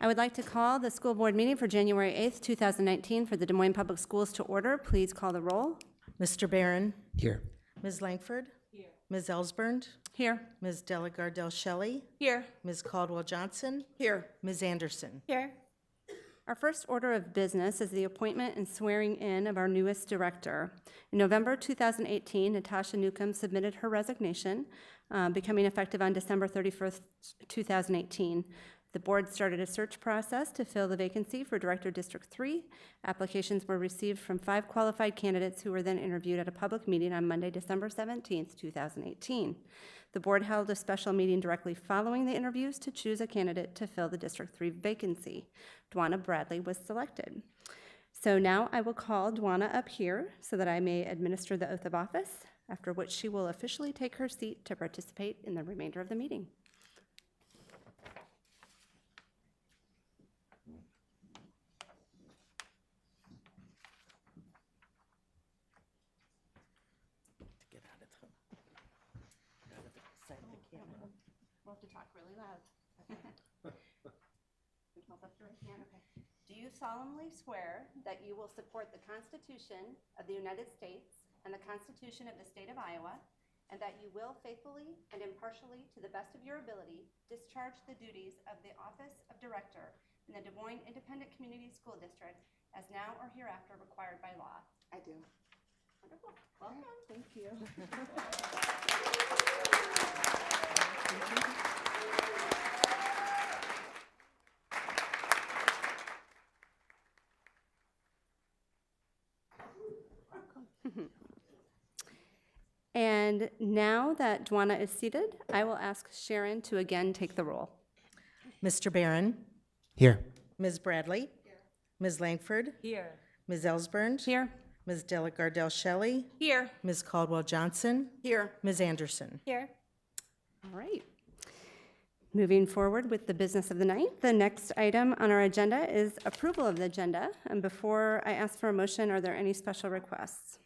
I would like to call the school board meeting for January 8th, 2019 for the Des Moines Public Schools to order. Please call the roll. Mr. Barron. Here. Ms. Langford. Here. Ms. Ellsbernd. Here. Ms. Delagardelle Shelley. Here. Ms. Caldwell Johnson. Here. Ms. Anderson. Here. Our first order of business is the appointment and swearing in of our newest director. In November 2018, Natasha Newcomb submitted her resignation, becoming effective on December 31st, 2018. The board started a search process to fill the vacancy for Director District 3. Applications were received from 5 qualified candidates who were then interviewed at a public meeting on Monday, December 17th, 2018. The board held a special meeting directly following the interviews to choose a candidate to fill the District 3 vacancy. Dwana Bradley was selected. So now I will call Dwana up here so that I may administer the oath of office, after which she will officially take her seat to participate in the remainder of the meeting. Get out of the side of the camera. We'll have to talk really loud. Hold up your right hand. Okay. Do you solemnly swear that you will support the Constitution of the United States and the Constitution of the State of Iowa, and that you will faithfully and impartially, to the best of your ability, discharge the duties of the office of Director in the Des Moines Independent Community School District as now or hereafter required by law? I do. Wonderful. Welcome. Thank you. And now that Dwana is seated, I will ask Sharon to again take the roll. Mr. Barron. Here. Ms. Bradley. Here. Ms. Langford. Here. Ms. Ellsbernd. Here. Ms. Delagardelle Shelley. Here. Ms. Caldwell Johnson. Here. Ms. Anderson. Here. All right. Moving forward with the business of the night, the next item on our agenda is approval of the agenda. And before I ask for a motion, are there any special requests?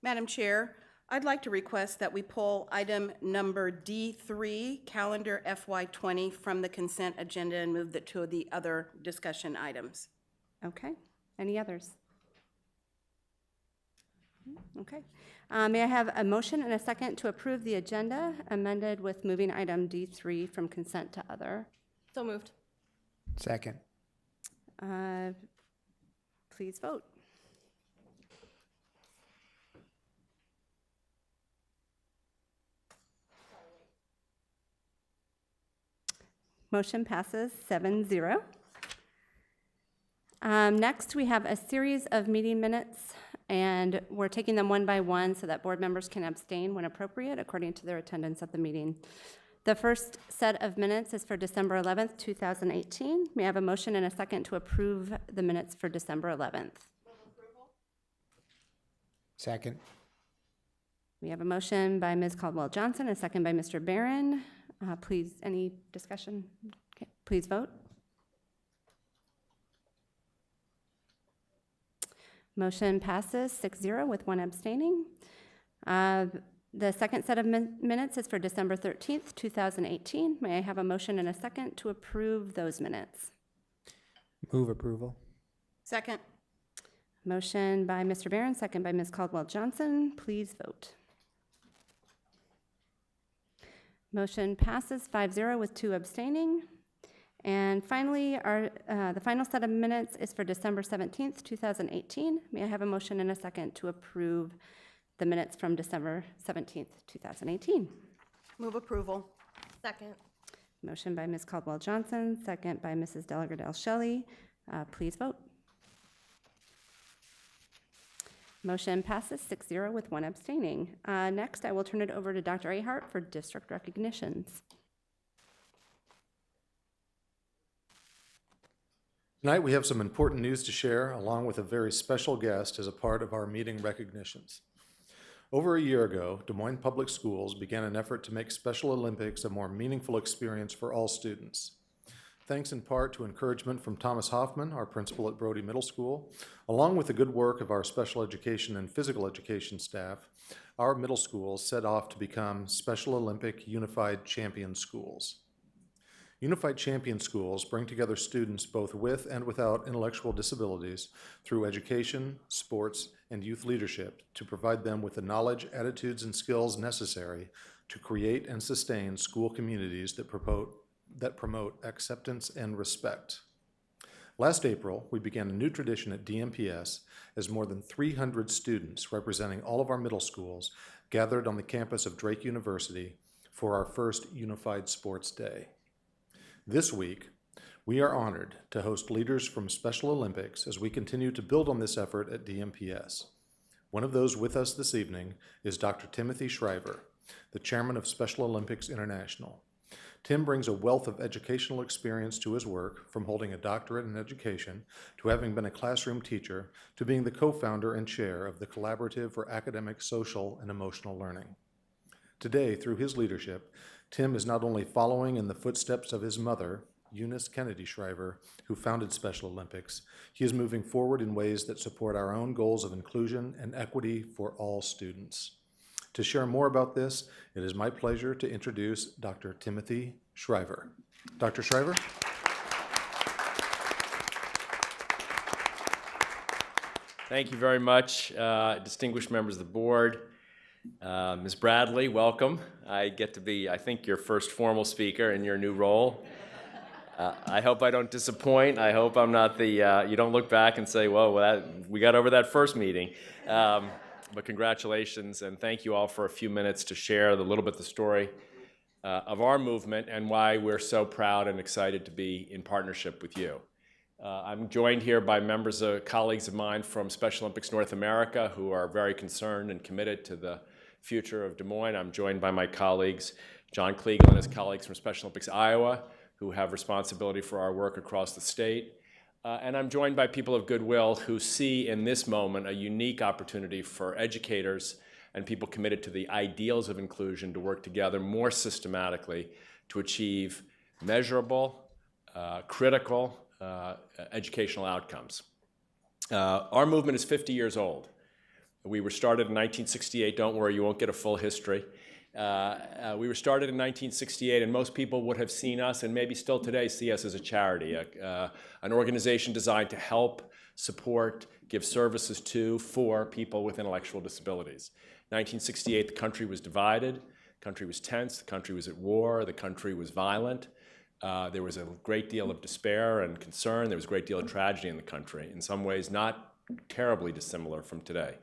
Madam Chair, I'd like to request that we pull item number D3, calendar FY20, from the consent agenda and move it to the other discussion items. Okay. Any others? Okay. May I have a motion and a second to approve the agenda amended with moving item D3 from consent to other? So moved. Second. Please vote. Motion passes 7-0. Next, we have a series of meeting minutes, and we're taking them one by one so that board members can abstain when appropriate according to their attendance at the meeting. The first set of minutes is for December 11th, 2018. May I have a motion and a second to approve the minutes for December 11th? Second. We have a motion by Ms. Caldwell Johnson, a second by Mr. Barron. Please, any discussion? Okay, please vote. Motion passes 6-0 with one abstaining. The second set of minutes is for December 13th, 2018. May I have a motion and a second to approve those minutes? Move approval. Second. Motion by Mr. Barron, second by Ms. Caldwell Johnson. Please vote. Motion passes 5-0 with 2 abstaining. And finally, the final set of minutes is for December 17th, 2018. May I have a motion and a second to approve the minutes from December 17th, 2018? Move approval. Second. Motion by Ms. Caldwell Johnson, second by Mrs. Delagardelle Shelley. Please vote. Motion passes 6-0 with 1 abstaining. Next, I will turn it over to Dr. Ahart for district recognitions. Tonight, we have some important news to share, along with a very special guest as a part of our meeting recognitions. Over a year ago, Des Moines Public Schools began an effort to make Special Olympics a more meaningful experience for all students. Thanks in part to encouragement from Thomas Hoffman, our principal at Brody Middle School, along with the good work of our special education and physical education staff, our middle schools set off to become Special Olympic Unified Champion Schools. Unified Champion Schools bring together students both with and without intellectual disabilities through education, sports, and youth leadership to provide them with the knowledge, attitudes, and skills necessary to create and sustain school communities that promote acceptance and respect. Last April, we began a new tradition at DMPS as more than 300 students representing all of our middle schools gathered on the campus of Drake University for our first Unified Sports Day. This week, we are honored to host leaders from Special Olympics as we continue to build on this effort at DMPS. One of those with us this evening is Dr. Timothy Shriver, the chairman of Special Olympics International. Tim brings a wealth of educational experience to his work, from holding a doctorate in education to having been a classroom teacher to being the co-founder and chair of the Collaborative for Academic, Social, and Emotional Learning. Today, through his leadership, Tim is not only following in the footsteps of his mother, Eunice Kennedy Shriver, who founded Special Olympics, he is moving forward in ways that support our own goals of inclusion and equity for all students. To share more about this, it is my pleasure to introduce Dr. Timothy Shriver. Dr. Shriver? Thank you very much, distinguished members of the board. Ms. Bradley, welcome. I get to be, I think, your first formal speaker in your new role. I hope I don't disappoint. I hope I'm not the, you don't look back and say, whoa, we got over that first meeting. But congratulations, and thank you all for a few minutes to share a little bit the story of our movement and why we're so proud and excited to be in partnership with you. I'm joined here by colleagues of mine from Special Olympics North America who are very concerned and committed to the future of Des Moines. I'm joined by my colleagues, John Kliegel and his colleagues from Special Olympics Iowa, who have responsibility for our work across the state. And I'm joined by people of goodwill who see in this moment a unique opportunity for educators and people committed to the ideals of inclusion to work together more systematically to achieve measurable, critical educational outcomes. Our movement is 50 years old. We were started in 1968. Don't worry, you won't get a full history. We were started in 1968, and most people would have seen us, and maybe still today see us as a charity, an organization designed to help, support, give services to, for people with intellectual disabilities. 1968, the country was divided, the country was tense, the country was at war, the country was violent. There was a great deal of despair and concern. There was a great deal of tragedy in the country, in some ways not terribly dissimilar from today.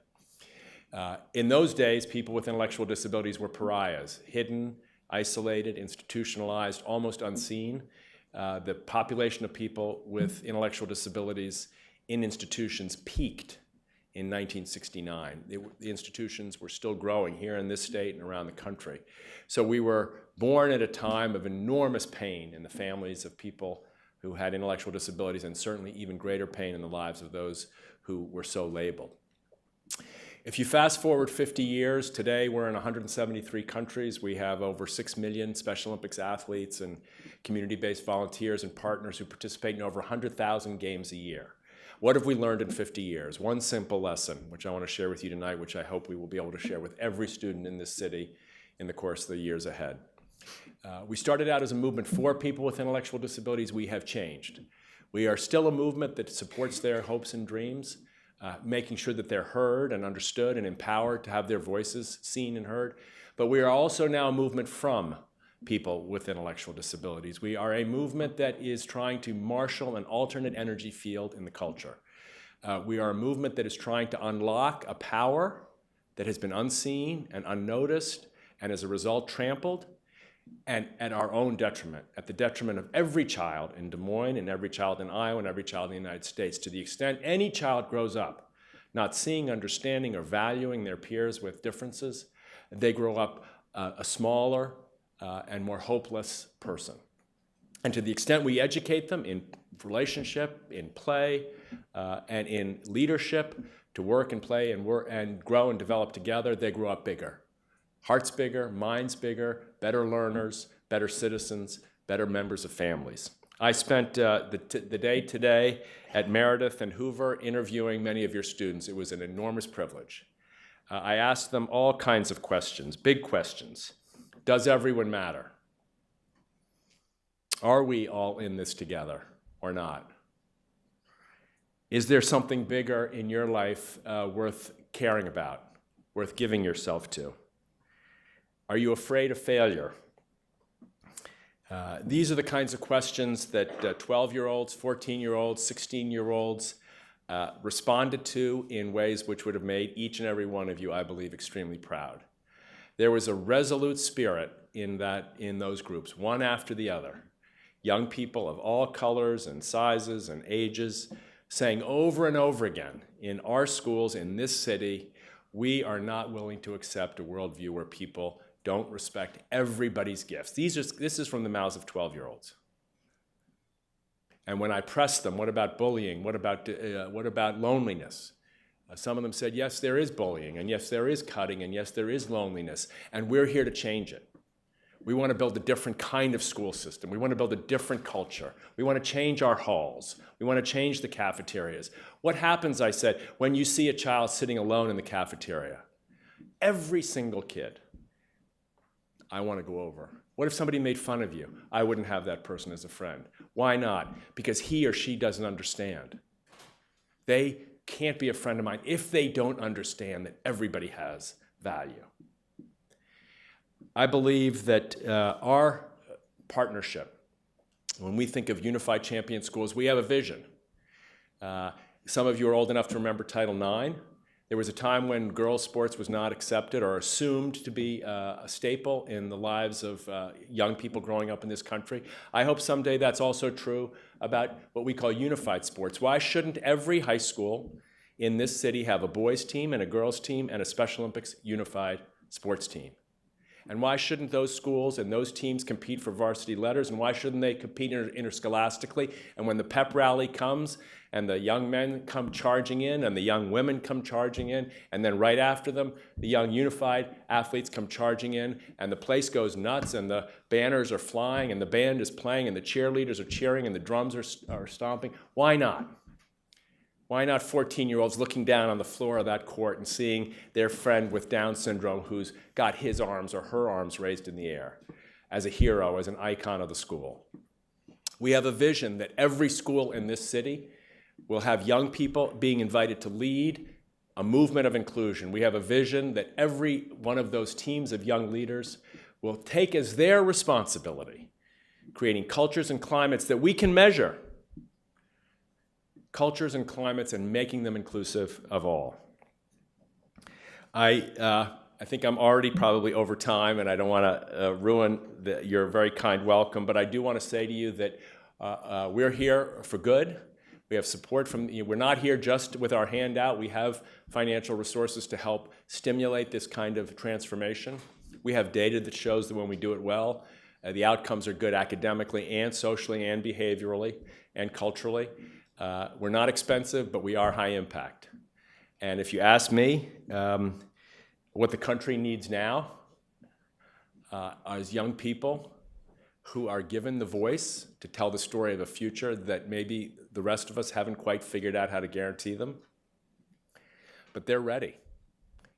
In those days, people with intellectual disabilities were pariahs, hidden, isolated, institutionalized, almost unseen. The population of people with intellectual disabilities in institutions peaked in 1969. The institutions were still growing here in this state and around the country. So we were born at a time of enormous pain in the families of people who had intellectual disabilities, and certainly even greater pain in the lives of those who were so labeled. If you fast forward 50 years, today we're in 173 countries. We have over 6 million Special Olympics athletes and community-based volunteers and partners who participate in over 100,000 games a year. What have we learned in 50 years? One simple lesson, which I want to share with you tonight, which I hope we will be able to share with every student in this city in the course of the years ahead. We started out as a movement for people with intellectual disabilities. We have changed. We are still a movement that supports their hopes and dreams, making sure that they're heard and understood and empowered to have their voices seen and heard. But we are also now a movement from people with intellectual disabilities. We are a movement that is trying to marshal an alternate energy field in the culture. We are a movement that is trying to unlock a power that has been unseen and unnoticed, and as a result trampled, and at our own detriment, at the detriment of every child in Des Moines and every child in Iowa and every child in the United States. To the extent any child grows up not seeing, understanding, or valuing their peers with differences, they grow up a smaller and more hopeless person. And to the extent we educate them in relationship, in play, and in leadership to work and play and grow and develop together, they grow up bigger. Hearts bigger, minds bigger, better learners, better citizens, better members of families. I spent the day today at Meredith and Hoover interviewing many of your students. It was an enormous privilege. I asked them all kinds of questions, big questions. Does everyone matter? Are we all in this together or not? Is there something bigger in your life worth caring about, worth giving yourself to? Are you afraid of failure? These are the kinds of questions that 12-year-olds, 14-year-olds, 16-year-olds responded to in ways which would have made each and every one of you, I believe, extremely proud. There was a resolute spirit in those groups, one after the other. Young people of all colors and sizes and ages saying over and over again, in our schools, in this city, we are not willing to accept a worldview where people don't respect everybody's gifts. This is from the mouths of 12-year-olds. And when I pressed them, what about bullying? What about loneliness? Some of them said, yes, there is bullying, and yes, there is cutting, and yes, there is loneliness, and we're here to change it. We want to build a different kind of school system. We want to build a different culture. We want to change our halls. We want to change the cafeterias. What happens, I said, when you see a child sitting alone in the cafeteria? Every single kid, I want to go over. What if somebody made fun of you? I wouldn't have that person as a friend. Why not? Because he or she doesn't understand. They can't be a friend of mine if they don't understand that everybody has value. I believe that our partnership, when we think of Unified Champion Schools, we have a vision. Some of you are old enough to remember Title IX. There was a time when girls' sports was not accepted or assumed to be a staple in the lives of young people growing up in this country. I hope someday that's also true about what we call unified sports. Why shouldn't every high school in this city have a boys' team and a girls' team and a Special Olympics unified sports team? And why shouldn't those schools and those teams compete for varsity letters? And why shouldn't they compete interscholastically? And when the pep rally comes and the young men come charging in and the young women come charging in, and then right after them, the young unified athletes come charging in, and the place goes nuts, and the banners are flying, and the band is playing, and the cheerleaders are cheering, and the drums are stomping. Why not? Why not 14-year-olds looking down on the floor of that court and seeing their friend with Down syndrome who's got his arms or her arms raised in the air as a hero, as an icon of the school? We have a vision that every school in this city will have young people being invited to lead a movement of inclusion. We have a vision that every one of those teams of young leaders will take as their responsibility creating cultures and climates that we can measure. Cultures and climates and making them inclusive of all. I think I'm already probably over time, and I don't want to ruin your very kind welcome, but I do want to say to you that we're here for good. We have support from, we're not here just with our hand out. We have financial resources to help stimulate this kind of transformation. We have data that shows that when we do it well, the outcomes are good academically and socially and behaviorally and culturally. We're not expensive, but we are high impact. And if you ask me what the country needs now is young people who are given the voice to tell the story of a future that maybe the rest of us haven't quite figured out how to guarantee them. But they're ready.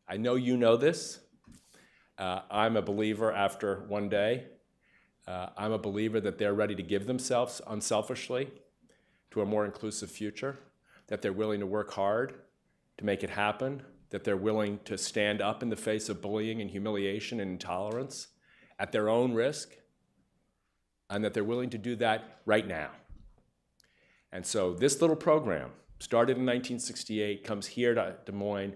I know you know this. I'm a believer after one day. I'm a believer that they're ready to give themselves unselfishly to a more inclusive future, that they're willing to work hard to make it happen, that they're willing to stand up in the face of bullying and humiliation and intolerance at their own risk, and that they're willing to do that right now. And so this little program, started in 1968, comes here to Des Moines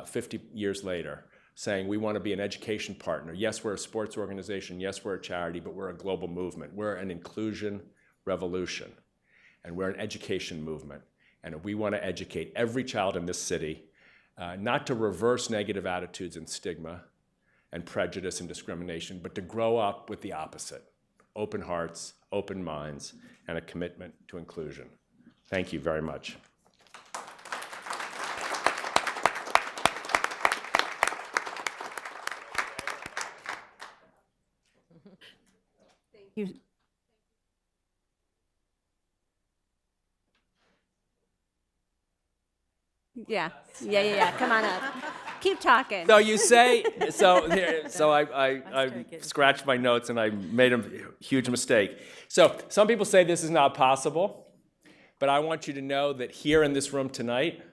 50 years later, saying we want to be an education partner. Yes, we're a sports organization. Yes, we're a charity, but we're a global movement. We're an inclusion revolution. And we're an education movement. And we want to educate every child in this city, not to reverse negative attitudes and stigma and prejudice and discrimination, but to grow up with the opposite: open hearts, open minds, and a commitment to inclusion. Thank you very much. Thank you. Yeah, come on up. Keep talking. So you say, so I scratched my notes and I made a huge mistake. So some people say this is not possible, but I want you to know that here in this room tonight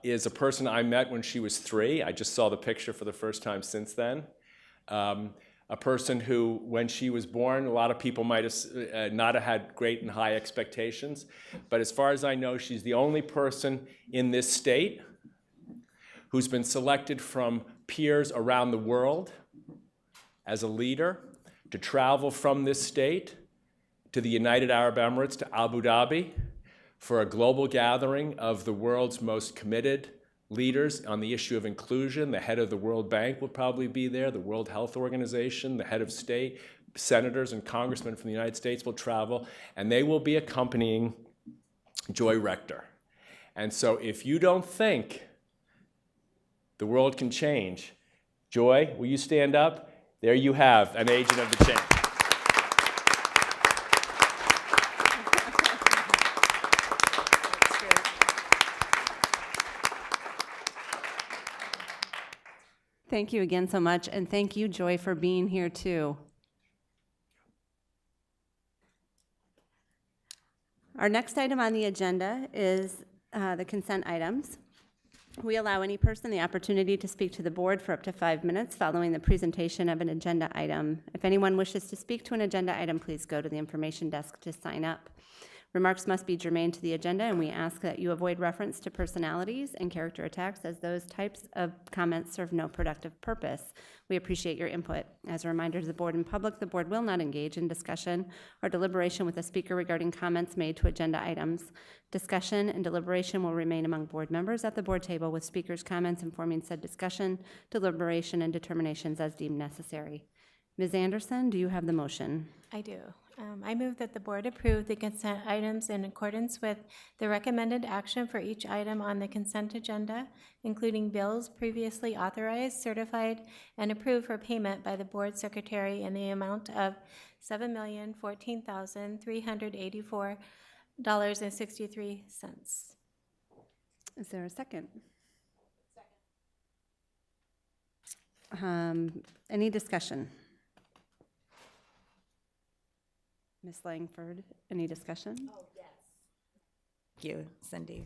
is a person I met when she was 3. I just saw the picture for the first time since then. A person who, when she was born, a lot of people might have not have had great and high expectations, but as far as I know, she's the only person in this state who's been selected from peers around the world as a leader to travel from this state to the United Arab Emirates, to Abu Dhabi, for a global gathering of the world's most committed leaders on the issue of inclusion. The head of the World Bank will probably be there, the World Health Organization, the head of state, senators and congressmen from the United States will travel, and they will be accompanying Joy Rector. And so if you don't think the world can change, Joy, will you stand up? There you have an agent of the change. Thank you again so much, and thank you, Joy, for being here too. Our next item on the agenda is the consent items. We allow any person the opportunity to speak to the board for up to 5 minutes following the presentation of an agenda item. If anyone wishes to speak to an agenda item, please go to the information desk to sign up. Remarks must be germane to the agenda, and we ask that you avoid reference to personalities and character attacks, as those types of comments serve no productive purpose. We appreciate your input. As a reminder to the board and public, the board will not engage in discussion or deliberation with the speaker regarding comments made to agenda items. Discussion and deliberation will remain among board members at the board table, with speakers' comments informing said discussion, deliberation, and determinations as deemed necessary. Ms. Anderson, do you have the motion? I do. I move that the board approve the consent items in accordance with the recommended action for each item on the consent agenda, including bills previously authorized, certified, and approved for payment by the board secretary in the amount of $7,014,384.63. Is there a second? Any discussion? Ms. Langford, any discussion? Thank you, Cindy.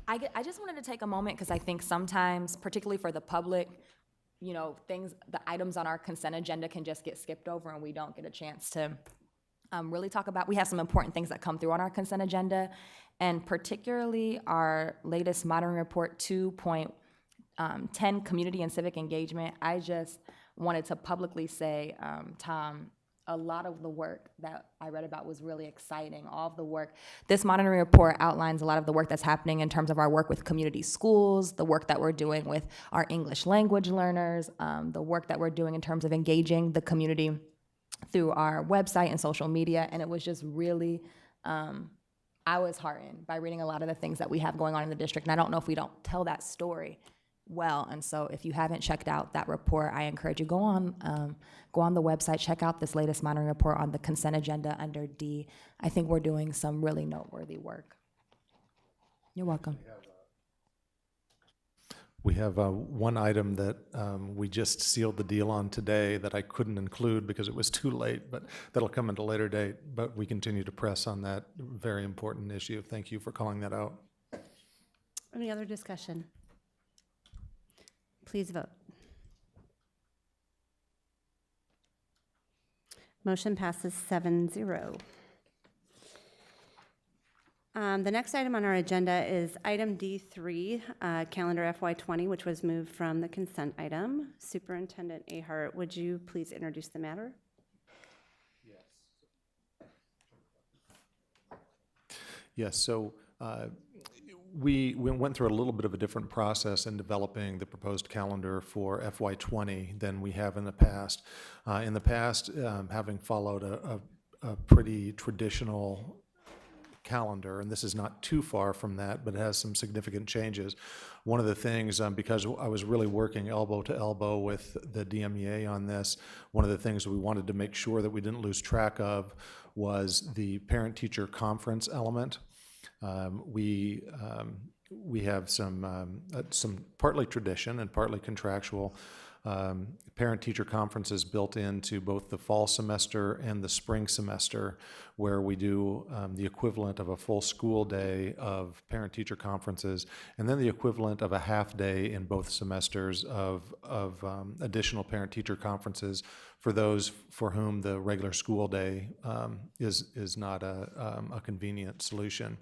I just wanted to take a moment because I think sometimes, particularly for the public, you know, the items on our consent agenda can just get skipped over and we don't get a chance to really talk about. We have some important things that come through on our consent agenda, and particularly our latest monitoring report 2.10, community and civic engagement. I just wanted to publicly say, Tom, a lot of the work that I read about was really exciting. All of the work, this monitoring report outlines a lot of the work that's happening in terms of our work with community schools, the work that we're doing with our English language learners, the work that we're doing in terms of engaging the community through our website and social media. And it was just really, I was heartened by reading a lot of the things that we have going on in the district. And I don't know if we don't tell that story well. And so if you haven't checked out that report, I encourage you, go on the website, check out this latest monitoring report on the consent agenda under D. I think we're doing some really noteworthy work. You're welcome. We have one item that we just sealed the deal on today that I couldn't include because it was too late, but that'll come at a later date. But we continue to press on that very important issue. Thank you for calling that out. Any other discussion? Please vote. Motion passes 7-0. The next item on our agenda is item D3, calendar FY20, which was moved from the consent item. Superintendent Ahart, would you please introduce the matter? Yes, so we went through a little bit of a different process in developing the proposed calendar for FY20 than we have in the past. Having followed a pretty traditional calendar, and this is not too far from that, but it has some significant changes. One of the things, because I was really working elbow to elbow with the DMEA on this, one of the things we wanted to make sure that we didn't lose track of was the parent-teacher conference element. we have some partly tradition and partly contractual parent-teacher conferences built into both the fall semester and the spring semester, where we do the equivalent of a full school day of parent-teacher conferences, and then the equivalent of a half day in both semesters of additional parent-teacher conferences for those for whom the regular school day is not a convenient solution.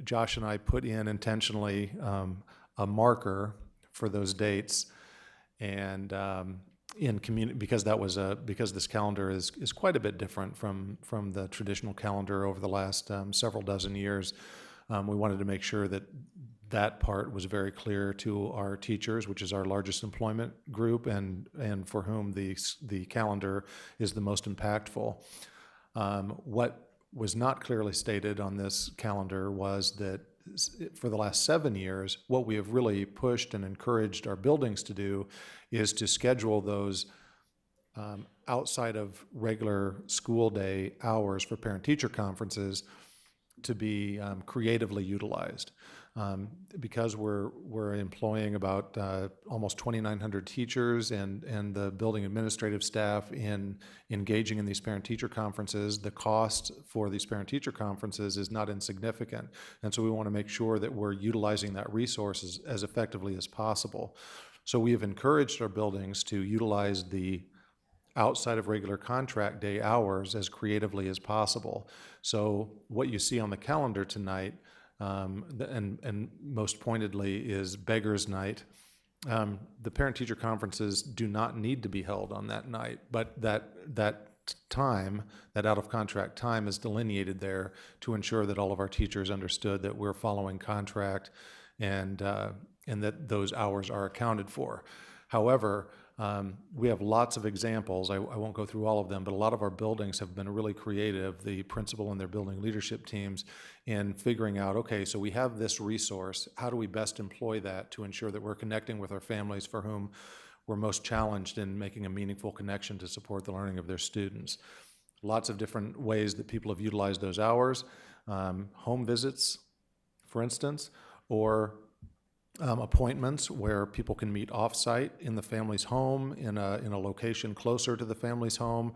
Josh and I put in intentionally a marker for those dates, and because this calendar is quite a bit different from the traditional calendar over the last several dozen years. We wanted to make sure that part was very clear to our teachers, which is our largest employment group, and for whom the calendar is the most impactful. What was not clearly stated on this calendar was that for the last 7 years, what we have really pushed and encouraged our buildings to do is to schedule those outside of regular school day hours for parent-teacher conferences to be creatively utilized. Because we're employing about almost 2,900 teachers and the building administrative staff in engaging in these parent-teacher conferences, the cost for these parent-teacher conferences is not insignificant. And so we want to make sure that we're utilizing that resource as effectively as possible. So we have encouraged our buildings to utilize the outside of regular contract day hours as creatively as possible. So what you see on the calendar tonight, and most pointedly, is Beggar's Night. The parent-teacher conferences do not need to be held on that night, but that time, that out-of-contract time, is delineated there to ensure that all of our teachers understood that we're following contract and that those hours are accounted for. However, we have lots of examples. I won't go through all of them, but a lot of our buildings have been really creative, the principal and their building leadership teams, in figuring out, okay, so we have this resource. How do we best employ that to ensure that we're connecting with our families for whom we're most challenged in making a meaningful connection to support the learning of their students? Lots of different ways that people have utilized those hours. Home visits, for instance, or appointments where people can meet off-site in the family's home, in a location closer to the family's home,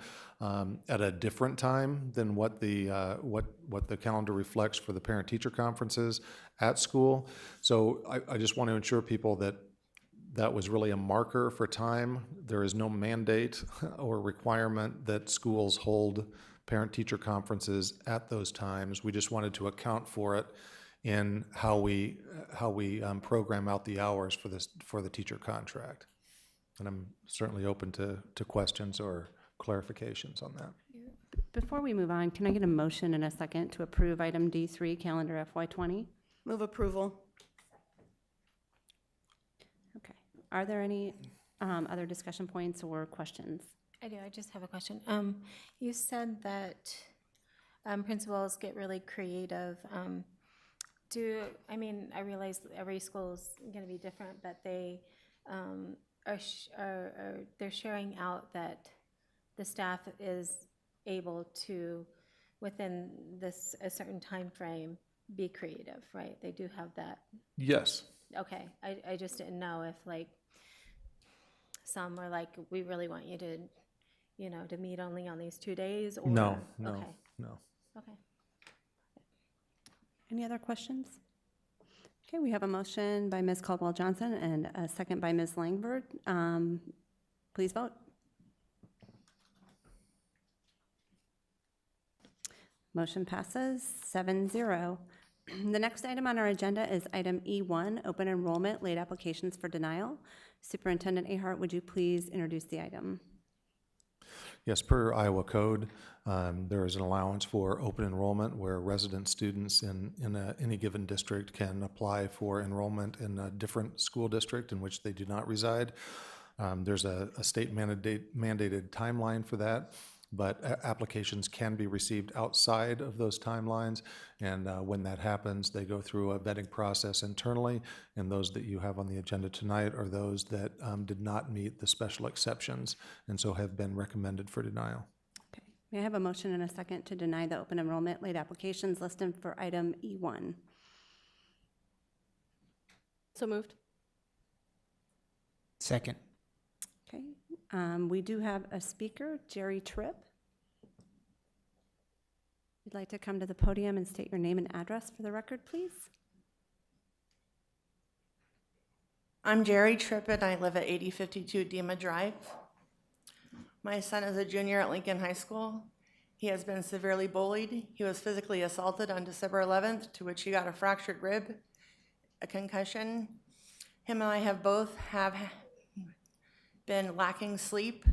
at a different time than what the calendar reflects for the parent-teacher conferences at school. So I just want to ensure people that was really a marker for time. There is no mandate or requirement that schools hold parent-teacher conferences at those times. We just wanted to account for it in how we program out the hours for the teacher contract. And I'm certainly open to questions or clarifications on that. Before we move on, can I get a motion and a second to approve item D3, calendar FY20? Move approval. Okay. Are there any other discussion points or questions? I do, I just have a question. You said that principals get really creative. I realize every school is going to be different, but they they're sharing out that the staff is able to, within a certain time frame, be creative, right? They do have that. Yes. Okay, I just didn't know if some were like, we really want you to, to meet only on these 2 days, or No. Okay. Any other questions? Okay, we have a motion by Ms. Caldwell-Johnson and a second by Ms. Langford. Please vote. Motion passes 7-0. The next item on our agenda is item E1, open enrollment, late applications for denial. Superintendent Ahart, would you please introduce the item? Yes, per Iowa code, there is an allowance for open enrollment where resident students in any given district can apply for enrollment in a different school district in which they do not reside. There's a state mandated timeline for that, but applications can be received outside of those timelines, and when that happens, they go through a vetting process internally, and those that you have on the agenda tonight are those that did not meet the special exceptions and so have been recommended for denial. Okay. May I have a motion and a second to deny the open enrollment late applications listed for item E1? So moved. Second. Okay, we do have a speaker, Jerry Tripp. You'd like to come to the podium and state your name and address for the record, please? I'm Jerry Tripp, and I live at 8052 Dima Drive. My son is a junior at Lincoln High School. He has been severely bullied. He was physically assaulted on December 11th, to which he got a fractured rib, a concussion. Him and I have both been lacking sleep,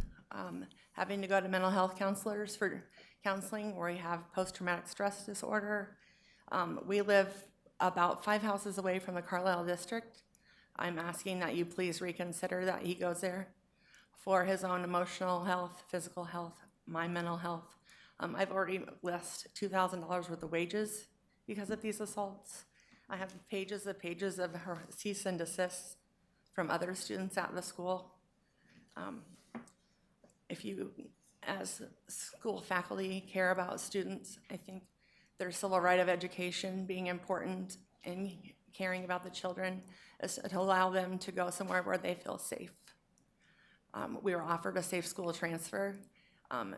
having to go to mental health counselors for counseling, where we have post-traumatic stress disorder. We live about 5 houses away from the Carlisle district. I'm asking that you please reconsider that he goes there for his own emotional health, physical health, my mental health. I've already lost $2,000 worth of wages because of these assaults. I have pages of her cease and desist from other students at the school. If you, as school faculty, care about students, I think their civil right of education being important and caring about the children is to allow them to go somewhere where they feel safe. We were offered a safe school transfer.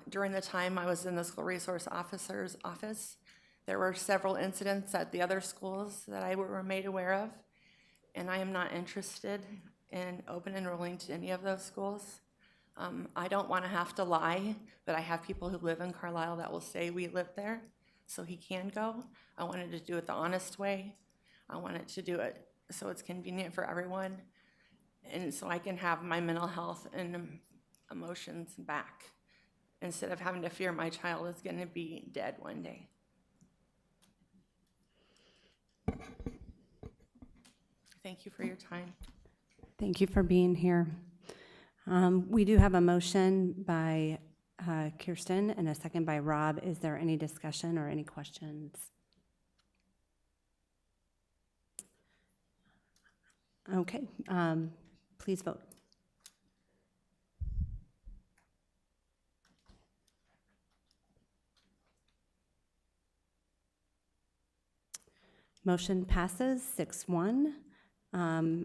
During the time I was in the school resource officer's office, there were several incidents at the other schools that I were made aware of, and I am not interested in open enrolling to any of those schools. I don't want to have to lie, but I have people who live in Carlisle that will say we live there, so he can go. I wanted to do it the honest way. I wanted to do it so it's convenient for everyone, and so I can have my mental health and emotions back, instead of having to fear my child is going to be dead one day. Thank you for your time. Thank you for being here. We do have a motion by Kirsten and a second by Rob. Is there any discussion or any questions? Okay, please vote. Motion passes 6-1.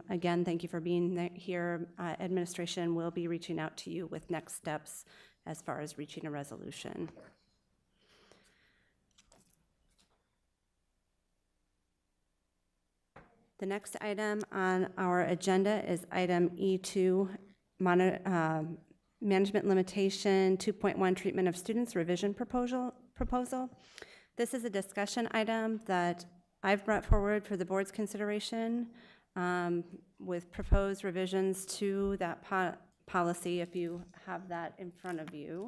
Again, thank you for being here. Administration will be reaching out to you with next steps as far as reaching a resolution. The next item on our agenda is item E2, Management Limitation 2.1 Treatment of Students Revision Proposal. This is a discussion item that I've brought forward for the board's consideration with proposed revisions to that policy, if you have that in front of you,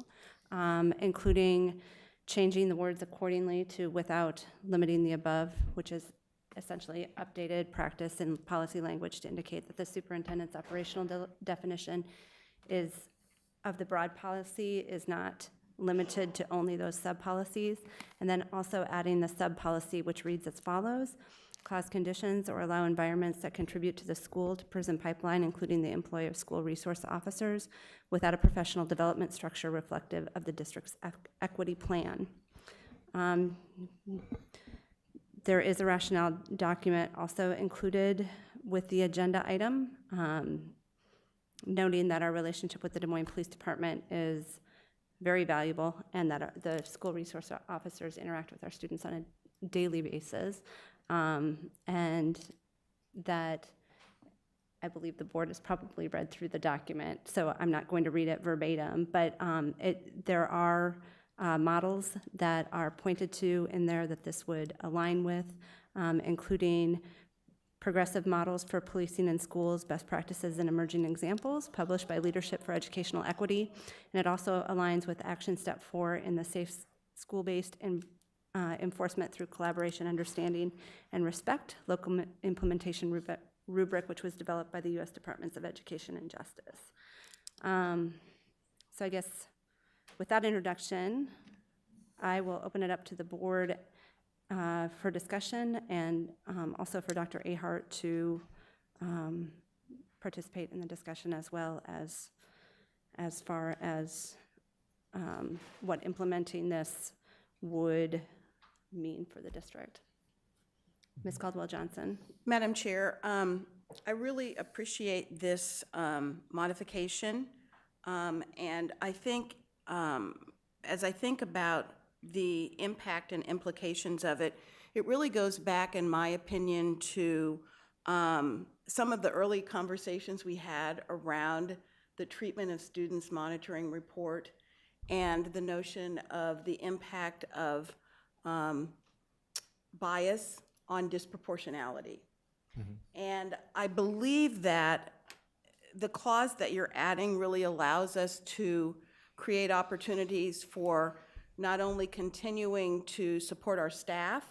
including changing the words accordingly to without limiting the above, which is essentially updated practice and policy language to indicate that the superintendent's operational definition is of the broad policy is not limited to only those sub-policies, and then also adding the sub-policy which reads as follows: cause conditions or allow environments that contribute to the school to prison pipeline, including the employ of school resource officers, without a professional development structure reflective of the district's equity plan. There is a rationale document also included with the agenda item, noting that our relationship with the Des Moines Police Department is very valuable and that the school resource officers interact with our students on a daily basis, and that I believe the board has probably read through the document, so I'm not going to read it verbatim, but there are models that are pointed to in there that this would align with, including progressive models for policing in schools, best practices and emerging examples, published by Leadership for Educational Equity. And it also aligns with Action Step 4 in the Safe School-Based Enforcement through Collaboration, Understanding, and Respect local implementation rubric, which was developed by the U.S. Departments of Education and Justice. So I guess with that introduction, I will open it up to the board for discussion, and also for Dr. Ahart to participate in the discussion, as well as far as what implementing this would mean for the district. Ms. Caldwell-Johnson. Madam Chair, I really appreciate this modification, and I think, as I think about the impact and implications of it, it really goes back, in my opinion, to some of the early conversations we had around the treatment of students monitoring report and the notion of the impact of bias on disproportionality. And I believe that the clause that you're adding really allows us to create opportunities for not only continuing to support our staff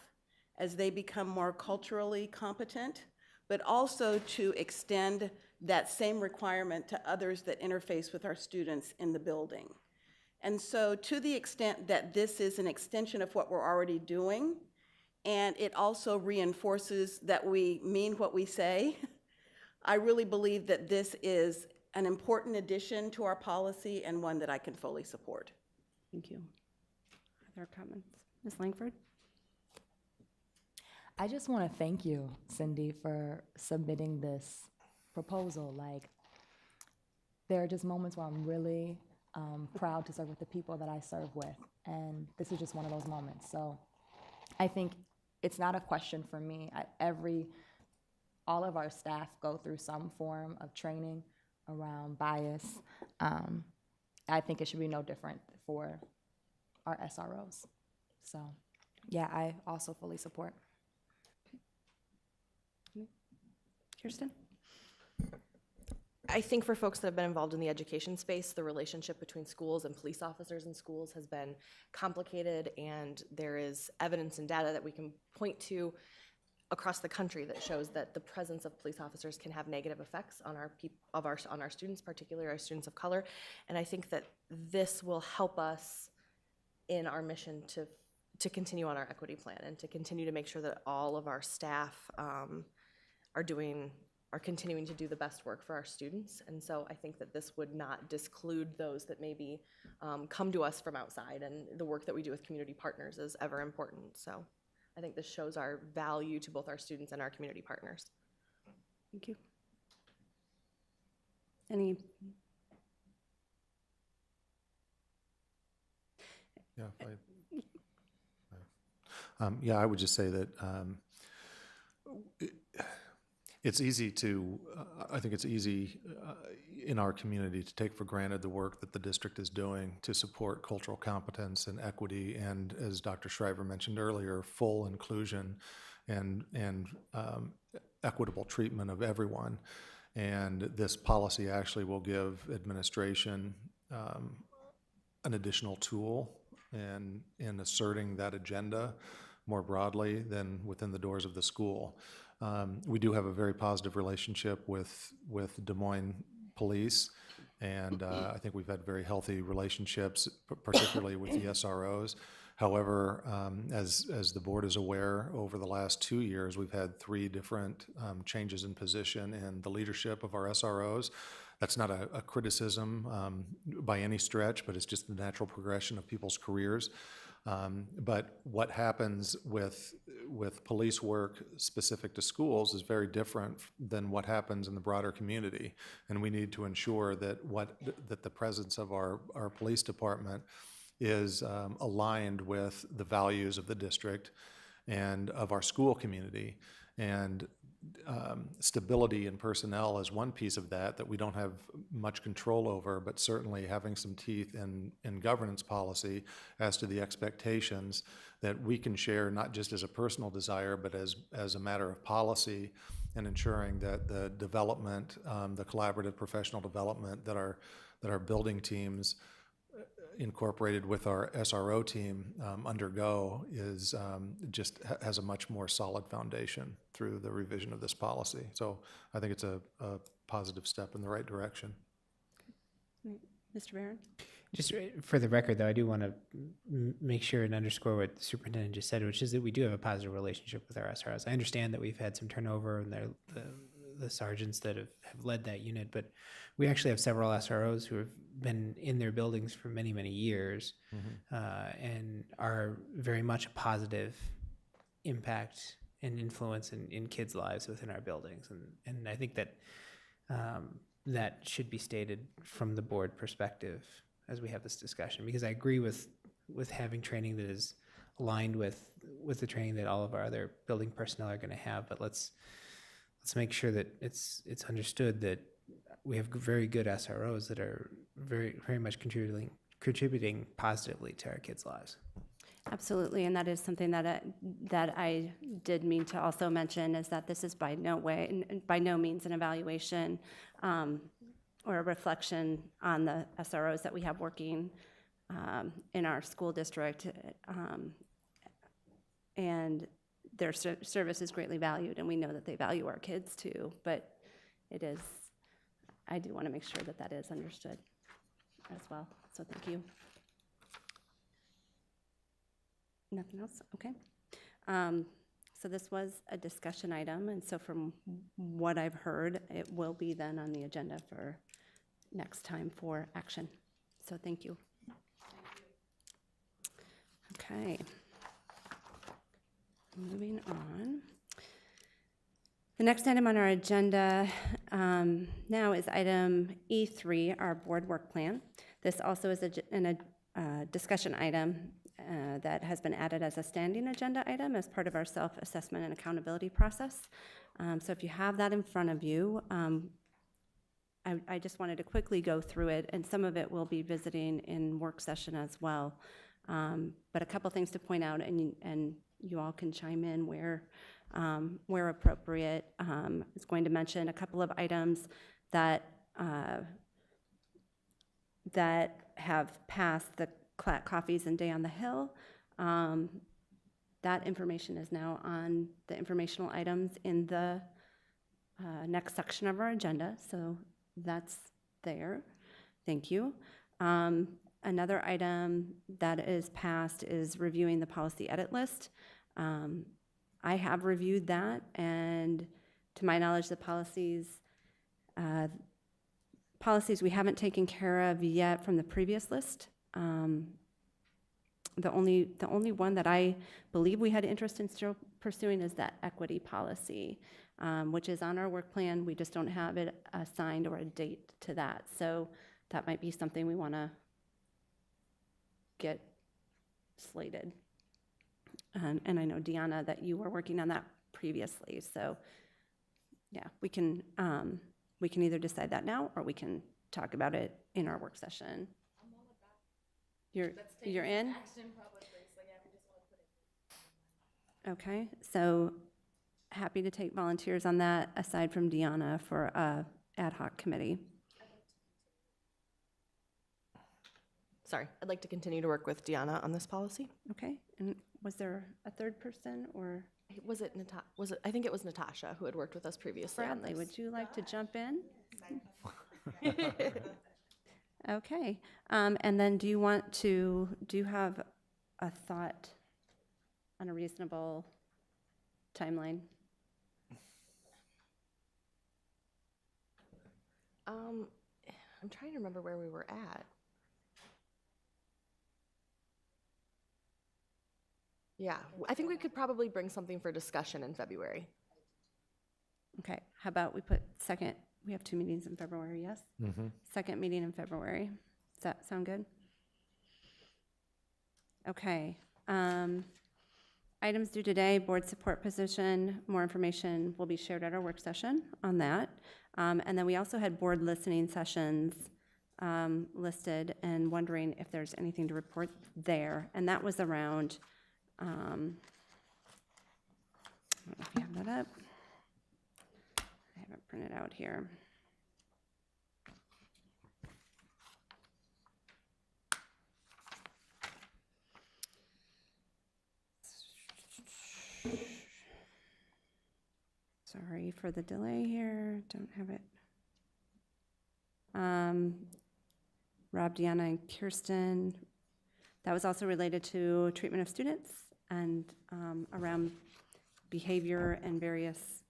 as they become more culturally competent, but also to extend that same requirement to others that interface with our students in the building. And so to the extent that this is an extension of what we're already doing, and it also reinforces that we mean what we say, I really believe that this is an important addition to our policy and one that I can fully support. Thank you. Other comments? Ms. Langford? I just want to thank you, Cindy, for submitting this proposal. Like, there are just moments where I'm really proud to serve with the people that I serve with, and this is just one of those moments. So I think it's not a question for me. All of our staff go through some form of training around bias. I think it should be no different for our SROs. So yeah, I also fully support. Kirsten? I think for folks that have been involved in the education space, the relationship between schools and police officers in schools has been complicated, and there is evidence and data that we can point to across the country that shows that the presence of police officers can have negative effects on our students, particularly our students of color. And I think that this will help us in our mission to continue on our equity plan and to continue to make sure that all of our staff are continuing to do the best work for our students. And so I think that this would not disclude those that maybe come to us from outside, and the work that we do with community partners is ever important. So I think this shows our value to both our students and our community partners. Thank you. Any? Yeah, I would just say that it's easy to, I think it's easy in our community to take for granted the work that the district is doing to support cultural competence and equity, and as Dr. Shriver mentioned earlier, full inclusion and equitable treatment of everyone. And this policy actually will give administration an additional tool in asserting that agenda more broadly than within the doors of the school. We do have a very positive relationship with Des Moines Police, and I think we've had very healthy relationships, particularly with the SROs. However, as the board is aware, over the last 2 years, we've had 3 different changes in position in the leadership of our SROs. That's not a criticism by any stretch, but it's just the natural progression of people's careers. But what happens with police work specific to schools is very different than what happens in the broader community. And we need to ensure that the presence of our police department is aligned with the values of the district and of our school community. And stability in personnel is one piece of that we don't have much control over, but certainly having some teeth in governance policy as to the expectations that we can share, not just as a personal desire, but as a matter of policy, and ensuring that the development, the collaborative professional development that our building teams incorporated with our SRO team undergo is just has a much more solid foundation through the revision of this policy. So I think it's a positive step in the right direction. Mr. Barron? Just for the record, though, I do want to make sure and underscore what the superintendent just said, which is that we do have a positive relationship with our SROs. I understand that we've had some turnover and the sergeants that have led that unit, but we actually have several SROs who have been in their buildings for many, many years, and are very much a positive impact and influence in kids' lives within our buildings. And I think that that should be stated from the board perspective as we have this discussion, because I agree with having training that is aligned with the training that all of our other building personnel are going to have. But let's make sure that it's understood that we have very good SROs that are very much contributing positively to our kids' lives. Absolutely, and that is something that I did mean to also mention, is that this is by no means an evaluation or a reflection on the SROs that we have working in our school district, and their service is greatly valued, and we know that they value our kids too. But I do want to make sure that is understood as well. So thank you. Nothing else? Okay. So this was a discussion item, and so from what I've heard, it will be then on the agenda for next time for action. So thank you. Okay. Moving on. The next item on our agenda now is item E3, our board work plan. This also is a discussion item that has been added as a standing agenda item as part of our self-assessment and accountability process. So if you have that in front of you, I just wanted to quickly go through it, and some of it we'll be visiting in work session as well. But a couple things to point out, and you all can chime in where appropriate. I was going to mention a couple of items that have passed the CLAT Coffees and Day on the Hill. That information is now on the informational items in the next section of our agenda, so that's there. Thank you. Another item that is passed is reviewing the policy edit list. I have reviewed that, and to my knowledge, the policies we haven't taken care of yet from the previous list. The only one that I believe we had interest in still pursuing is that equity policy, which is on our work plan. We just don't have it assigned or a date to that. So that might be something we want to get slated. And I know, Deanna, that you were working on that previously. So yeah, we can either decide that now, or we can talk about it in our work session. You're in? Okay, so happy to take volunteers on that, aside from Deanna for a ad hoc committee. Sorry, I'd like to continue to work with Deanna on this policy. Okay, and was there a third person, or? I think it was Natasha who had worked with us previously on Bradley, this. would you like to jump in? Okay, and then do you have a thought on a reasonable timeline? I'm trying to remember where we were at. Yeah, I think we could probably bring something for discussion in February. Okay, how about we put second, we have 2 meetings in February, yes? Mm-hmm. Second meeting in February. Does that sound good? Okay. Items due today, board support position. More information will be shared at our work session on that. And then we also had board listening sessions listed, and wondering if there's anything to report there. And that was around, I don't know if you have that up. I have it printed out here. Sorry for the delay here, don't have it. Rob, Deanna, and Kirsten. That was also related to treatment of students and around behavior and various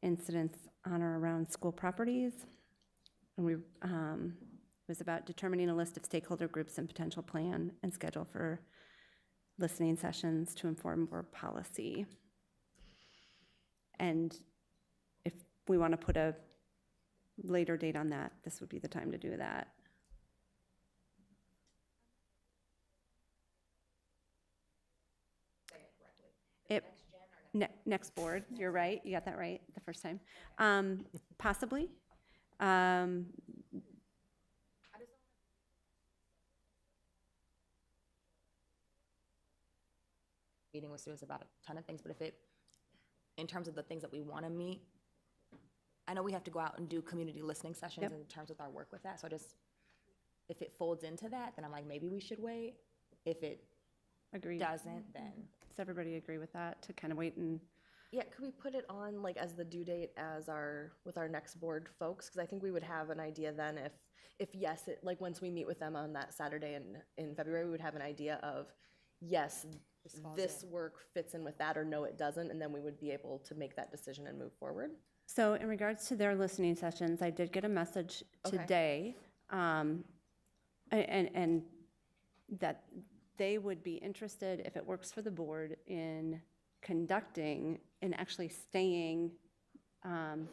incidents on or around school properties. And it was about determining a list of stakeholder groups and potential plan and schedule for listening sessions to inform board policy. And if we want to put a later date on that, this would be the time to do that. Next board, you're right, you got that right the first time. Possibly. Meeting with students about a ton of things, but if it, in terms of the things that we want to meet, I know we have to go out and do community listening sessions Yep. in terms with our work with that, so I just, if it folds into that, then I'm like, maybe we should wait. If it Agreed. doesn't, then. Does everybody agree with that, to kind of wait and, Yeah, could we put it on like as the due date as with our next board folks? Because I think we would have an idea then if yes, like once we meet with them on that Saturday in February, we would have an idea of, yes, this work fits in with that, or no, it doesn't, and then we would be able to make that decision and move forward. so in regards to their listening sessions, I did get a message Okay. today, and that they would be interested, if it works for the board, in conducting and actually staying,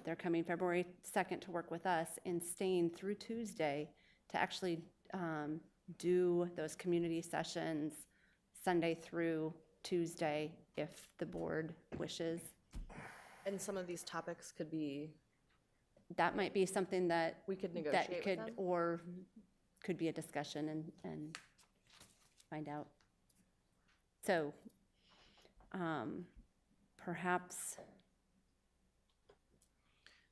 they're coming February 2nd to work with us, and staying through Tuesday to actually do those community sessions Sunday through Tuesday, if the board wishes. And some of these topics could be, That might be something that. we could that negotiate could, with them. or could be a discussion and find out. So, perhaps,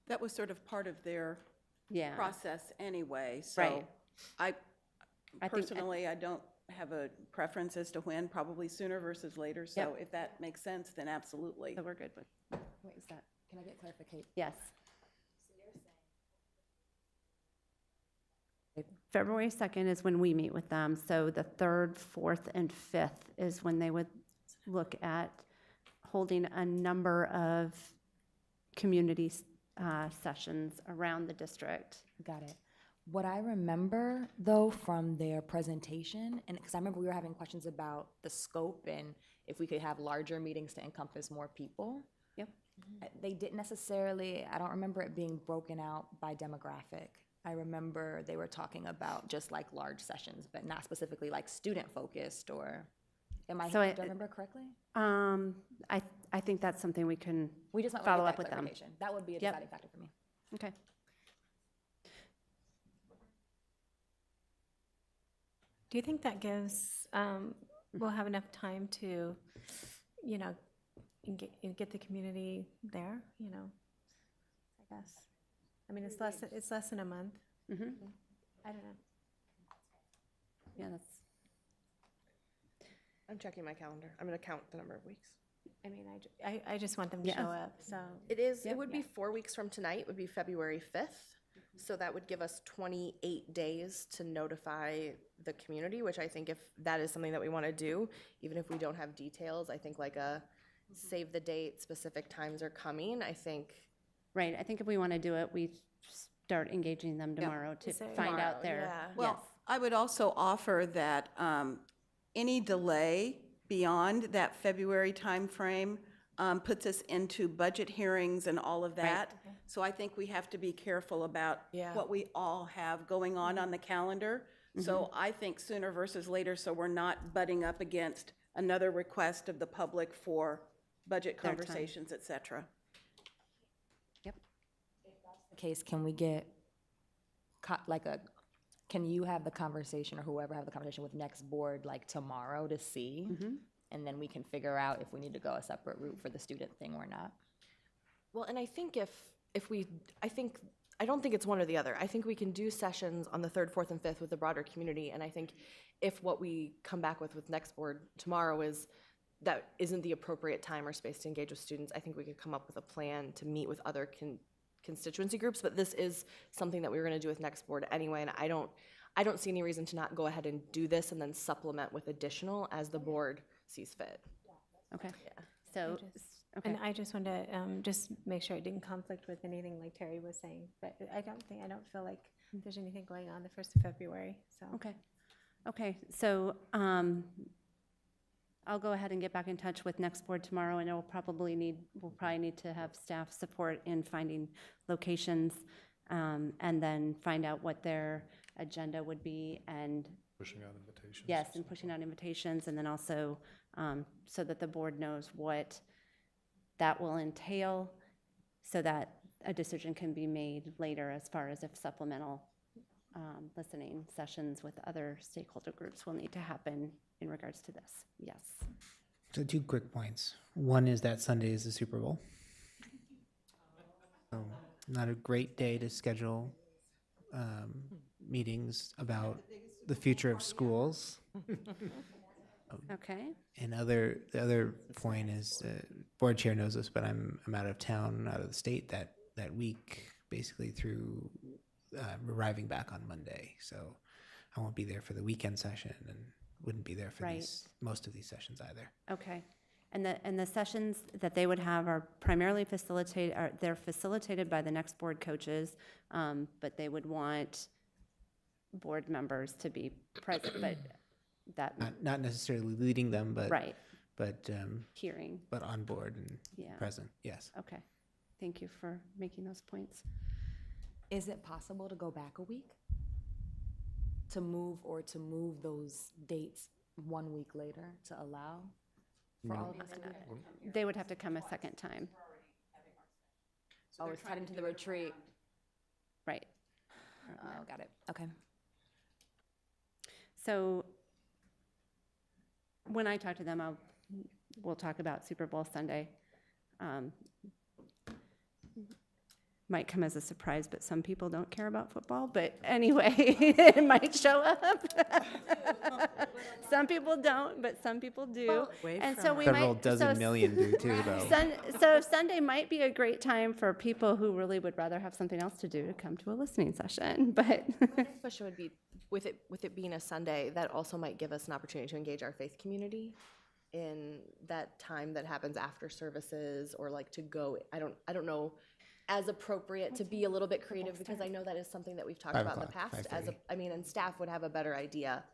That was sort of part of their yeah. process anyway, Right. so I I think- personally, I don't have a preference as to when, probably sooner versus later, so Yep. if that makes sense, then absolutely. So we're good with, Wait, is that, can I get clarification? yes. February 2nd is when we meet with them, so the 3rd, 4th, and 5th is when they would look at holding a number of community sessions around the district. Got it. What I remember, though, from their presentation, and because I remember we were having questions about the scope and if we could have larger meetings to encompass more people. Yep. They didn't necessarily, I don't remember it being broken out by demographic. I remember they were talking about just like large sessions, but not specifically like student-focused, or, do I remember correctly? I think that's something we can We just might follow want up to with get that them. clarification. That would be a Yep. deciding factor for me. Okay. Do you think that gives, we'll have enough time to, you know, get the community there, you know, I guess? I mean, it's less than a month. Mm-hmm. I don't know. Yeah, that's, I'm checking my calendar. I'm gonna count the number of weeks. I mean, I just want them to Yeah. show up, so. It would be 4 weeks from tonight, would be February 5th. So that would give us 28 days to notify the community, which I think if that is something that we want to do, even if we don't have details, I think like a save the date, specific times are coming, I think. right, I think if we want to do it, we start engaging them tomorrow to Say find tomorrow, out their, yeah. yes. Well, I would also offer that any delay beyond that February timeframe puts us into budget hearings and all of that. So I think we have to be careful about Yeah. what we all have going on the calendar. So I think sooner versus later, so we're not butting up against another request of the public for budget Their time. conversations, et cetera. Case, can we get can you have the conversation, or whoever have the conversation with next board like tomorrow to see? And then we can figure out if we need to go a separate route for the student thing or not. Well, and I think I don't think it's one or the other. I think we can do sessions on the 3rd, 4th, and 5th with the broader community, and I think if what we come back with next board tomorrow is that isn't the appropriate time or space to engage with students, I think we could come up with a plan to meet with other constituency groups, but this is something that we were gonna do with next board anyway, and I don't see any reason to not go ahead and do this and then supplement with additional as the board sees fit. Okay, so, okay, And I just wanted to just make sure it didn't conflict with anything like Terry was saying, but I don't feel like there's anything going on the 1st of February, so. okay. Okay, so, I'll go ahead and get back in touch with next board tomorrow, and we'll probably need to have staff support in finding locations, and then find out what their agenda would be, and Pushing out invitations. yes, and pushing out invitations, and then also so that the board knows what that will entail, so that a decision can be made later as far as if supplemental listening sessions with other stakeholder groups will need to happen in regards to this. Yes. So 2 quick points. One is that Sunday is the Super Bowl. So not a great day to schedule meetings about the future of schools. Okay. And the other point is, board chair knows this, but I'm out of town, out of the state that week, basically through arriving back on Monday. So I won't be there for the weekend session, and wouldn't be there for Right. most of these sessions either. Okay. And the sessions that they would have are primarily they're facilitated by the next board coaches, but they would want board members to be present, but that, Not necessarily leading them, but right, but hearing. but on board and Yeah. present. Yes. Okay. Thank you for making those points. Is it possible to go back a week? To move those dates 1 week later to allow for all of us to be there? They would have to come a second time. Oh, it's tied into the retreat. Right. Oh, got it. Okay. So when I talk to them, we'll talk about Super Bowl Sunday. Might come as a surprise, but some people don't care about football. But anyway, it might show up. Some people don't, but some people do. And so we Several might dozen million do too, though. So Sunday might be a great time for people who really would rather have something else to do to come to a listening session. But Question would be, with it being a Sunday, that also might give us an opportunity to engage our faith community in that time that happens after services, or like to go, I don't know, as appropriate to be a little bit creative, because I know that is something that we've talked 5 about in the o'clock, past. 5:30. And staff would have a better idea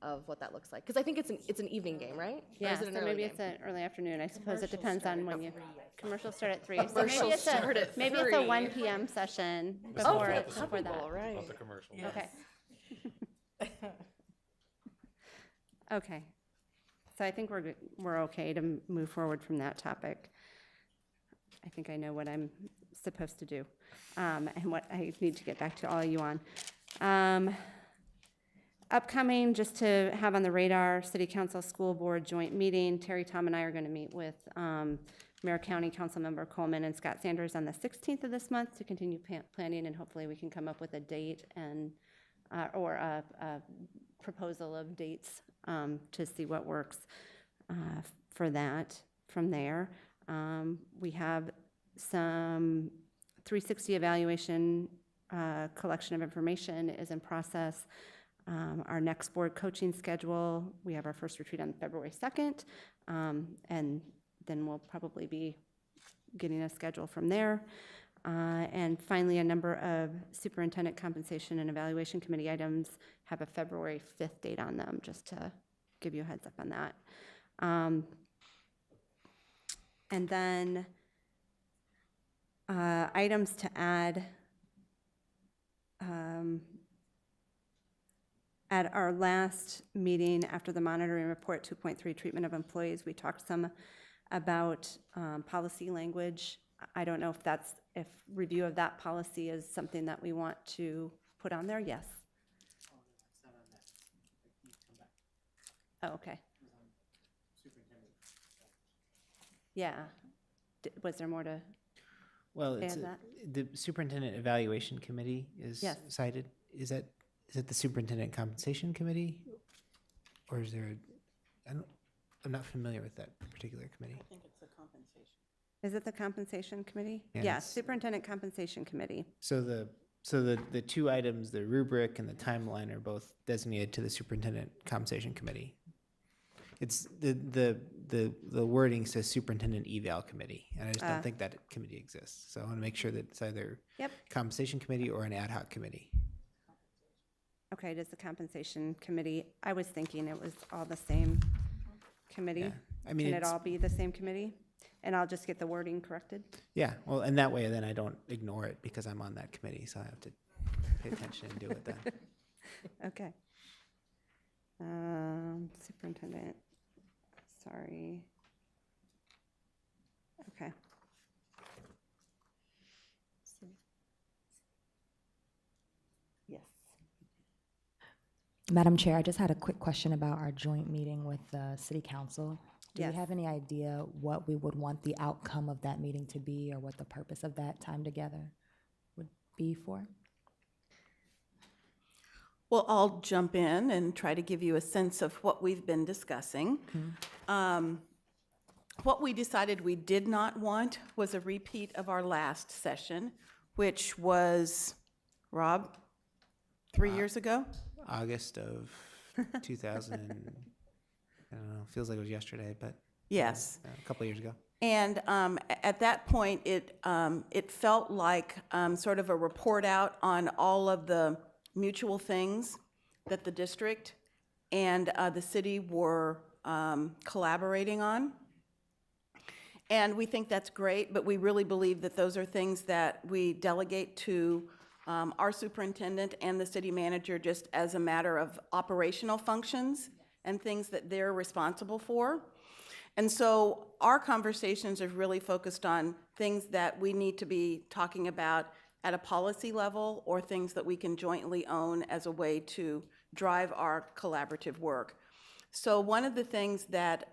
of what that looks like, because I think it's an evening game, right? Or yeah, is it an so early maybe game? it's an early afternoon. I suppose it depends on when you. Commercials start at 3. So maybe Commercials it's start at maybe it's a 3. 1 p.m. session Oh, before for the before Super that. Bowl, right? Not the commercial. Okay. Okay. So I think we're okay to move forward from that topic. I think I know what I'm supposed to do, and what I need to get back to all of you on. Upcoming, just to have on the radar, City Council School Board joint meeting. Terry, Tom, and I are going to meet with Mayor County Councilmember Coleman and Scott Sanders on the 16th of this month to continue planning, and hopefully we can come up with a date and or a proposal of dates to see what works for that. From there, we have some 360 evaluation collection of information is in process. Our next board coaching schedule, we have our first retreat on February 2nd, and then we'll probably be getting a schedule from there. And finally, a number of superintendent compensation and evaluation committee items have a February 5th date on them, just to give you a heads up on that. And then items to add. At our last meeting after the monitoring report 2.3 treatment of employees, we talked some about policy language. I don't know if review of that policy is something that we want to put on there. Yes. Oh, okay. Yeah. Was there more to? Well, it's add that? the superintendent evaluation committee is Yes. cited. Is it the superintendent compensation committee, or is there? I'm not familiar with that particular committee. I think it's the compensation. Is it the compensation committee? Yeah, Yes, it's- superintendent compensation committee. So the 2 items, the rubric and the timeline, are both designated to the superintendent compensation committee. It's the wording says superintendent eval committee, and I just don't think that committee exists. So I want to make sure that it's either Yep. compensation committee or an ad hoc committee. Okay, it is the compensation committee. I was thinking it was all the same committee? Yeah. I mean, Can it it's- all be the same committee? And I'll just get the wording corrected? Yeah, well, and that way then I don't ignore it because I'm on that committee, so I have to pay attention and do it then. Okay. Superintendent, sorry. Okay. Yes. Madam Chair, I just had a quick question about our joint meeting with the City Council. Do Yes. you have any idea what we would want the outcome of that meeting to be, or what the purpose of that time together would be for? Well, I'll jump in and try to give you a sense of what we've been discussing. What we decided we did not want was a repeat of our last session, which was, Rob, 3 years ago? August of 2000, I don't know, feels like it was yesterday, but Yes. a couple of years ago. And at that point, it felt like sort of a report out on all of the mutual things that the district and the city were collaborating on. And we think that's great, but we really believe that those are things that we delegate to our superintendent and the city manager just as a matter of operational functions and things that they're responsible for. And so our conversations have really focused on things that we need to be talking about at a policy level or things that we can jointly own as a way to drive our collaborative work. So one of the things that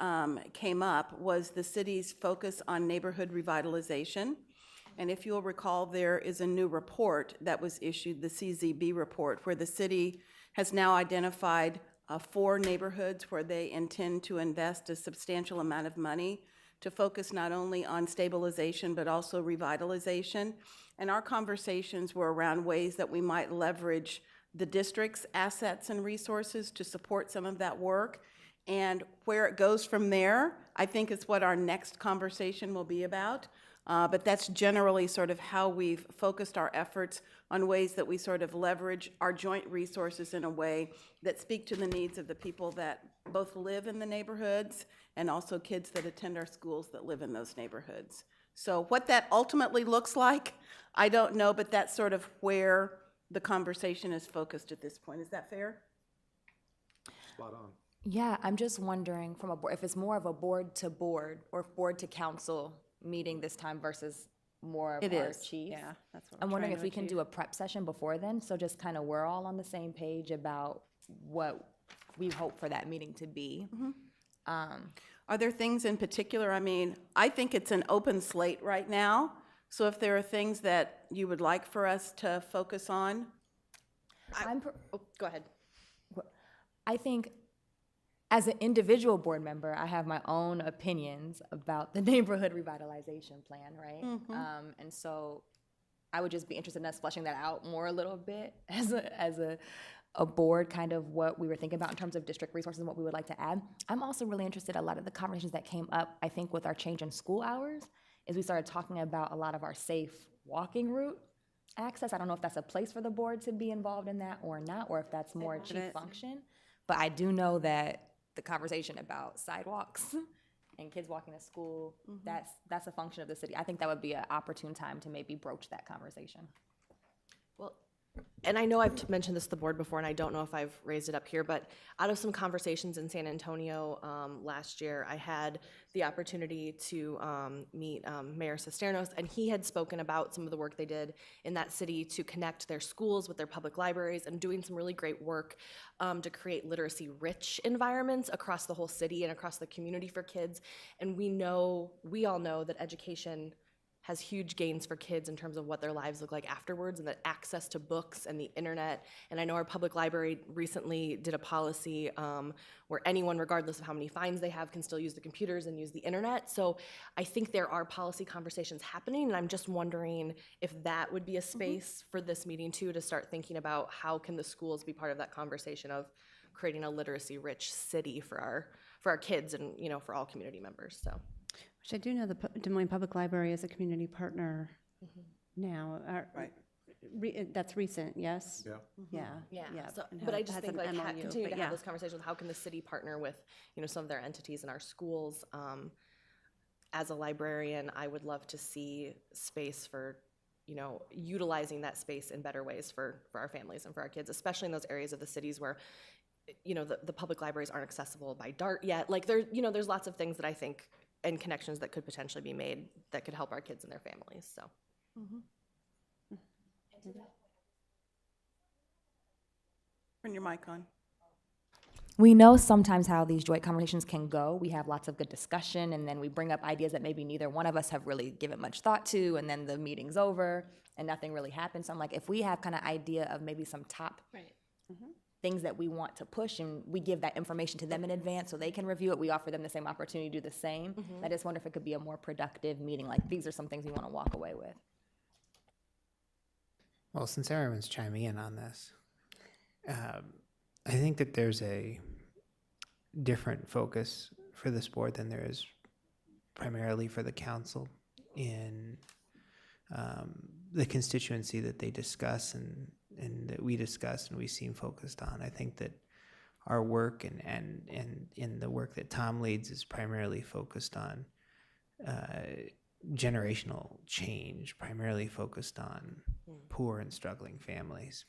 came up was the city's focus on neighborhood revitalization. And if you'll recall, there is a new report that was issued, the CZB report, where the city has now identified 4 neighborhoods where they intend to invest a substantial amount of money to focus not only on stabilization but also revitalization. And our conversations were around ways that we might leverage the district's assets and resources to support some of that work. And where it goes from there, I think is what our next conversation will be about. But that's generally sort of how we've focused our efforts on ways that we sort of leverage our joint resources in a way that speak to the needs of the people that both live in the neighborhoods and also kids that attend our schools that live in those neighborhoods. So what that ultimately looks like, I don't know, but that's sort of where the conversation is focused at this point. Is that fair? Spot on. Yeah, I'm just wondering from a board, if it's more of a board to board or board to council meeting this time versus more of It our is, chiefs. Yeah, that's what I'm we're wondering trying if to we can achieve. do a prep session before then, so just kind of we're all on the same page about what we hope for that meeting to be. Are there things in particular? I mean, I think it's an open slate right now. So if there are things that you would like for us to focus on, Oh, go ahead. I think as an individual board member, I have my own opinions about the neighborhood revitalization plan, right? And so I would just be interested in us fleshing that out more a little bit as a board, kind of what we were thinking about in terms of district resources and what we would like to add. I'm also really interested in a lot of the conversations that came up, I think, with our change in school hours, is we started talking about a lot of our safe walking route access. I don't know if that's a place for the board to be involved in that or not, or if that's more a chief function. But I do know that the conversation about sidewalks and kids walking to school, that's a function of the city. I think that would be an opportune time to maybe broach that conversation. Well, and I know I've mentioned this to the board before, and I don't know if I've raised it up here, but out of some conversations in San Antonio last year, I had the opportunity to meet Mayor Cisternos, and he had spoken about some of the work they did in that city to connect their schools with their public libraries and doing some really great work to create literacy-rich environments across the whole city and across the community for kids. And we all know that education has huge gains for kids in terms of what their lives look like afterwards, and that access to books and the internet. And I know our public library recently did a policy where anyone, regardless of how many fines they have, can still use the computers and use the internet. So I think there are policy conversations happening, and I'm just wondering if that would be a space for this meeting too, to start thinking about how can the schools be part of that conversation of creating a literacy-rich city for our kids and, you know, for all community members, so. Which I do know the Des Moines Public Library is a community partner now. Right. That's recent, yes? Yeah. Yeah. Yeah, so, and but I it just has think an like MOU, continue but to have those conversations, how can the city partner with, you know, some of their entities in our schools? As a librarian, I would love to see space for, you know, utilizing that space in better ways for our families and for our kids, especially in those areas of the cities where, you know, the public libraries aren't accessible by DART yet. Like there, you know, there's lots of things that I think and connections that could potentially be made that could help our kids and their families, so. Turn your mic on. We know sometimes how these joint conversations can go. We have lots of good discussion, and then we bring up ideas that maybe neither one of us have really given much thought to, and then the meeting's over and nothing really happens. So I'm like, if we have kind of idea of maybe some top things that we want to push, and we give that information to them in advance so they can review it, we offer them the same opportunity to do the same. I just wonder if it could be a more productive meeting. Like, these are some things we want to walk away with. Well, since everyone's chiming in on this, I think that there's a different focus for this board than there is primarily for the council in the constituency that they discuss and that we discuss and we seem focused on. I think that our work and in the work that Tom leads is primarily focused on generational change, primarily focused on poor and struggling families.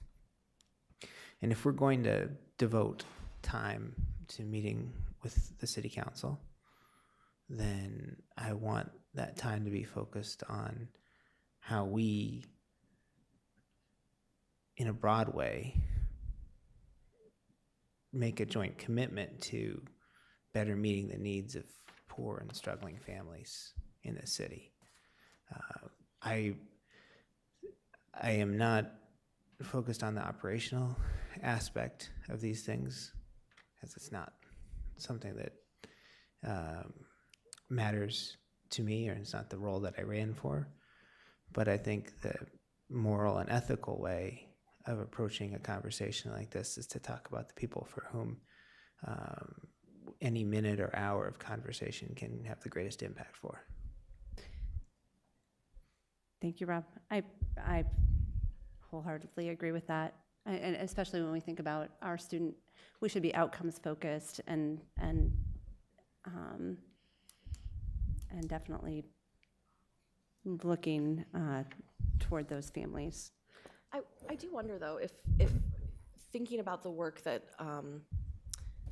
And if we're going to devote time to meeting with the city council, then I want that time to be focused on how we, in a broad way, make a joint commitment to better meeting the needs of poor and struggling families in the city. I am not focused on the operational aspect of these things, as it's not something that matters to me, or it's not the role that I ran for. But I think the moral and ethical way of approaching a conversation like this is to talk about the people for whom any minute or hour of conversation can have the greatest impact for. Thank you, Rob. I wholeheartedly agree with that. And especially when we think about our student, we should be outcomes focused and definitely looking toward those families. I do wonder though, if thinking about the work that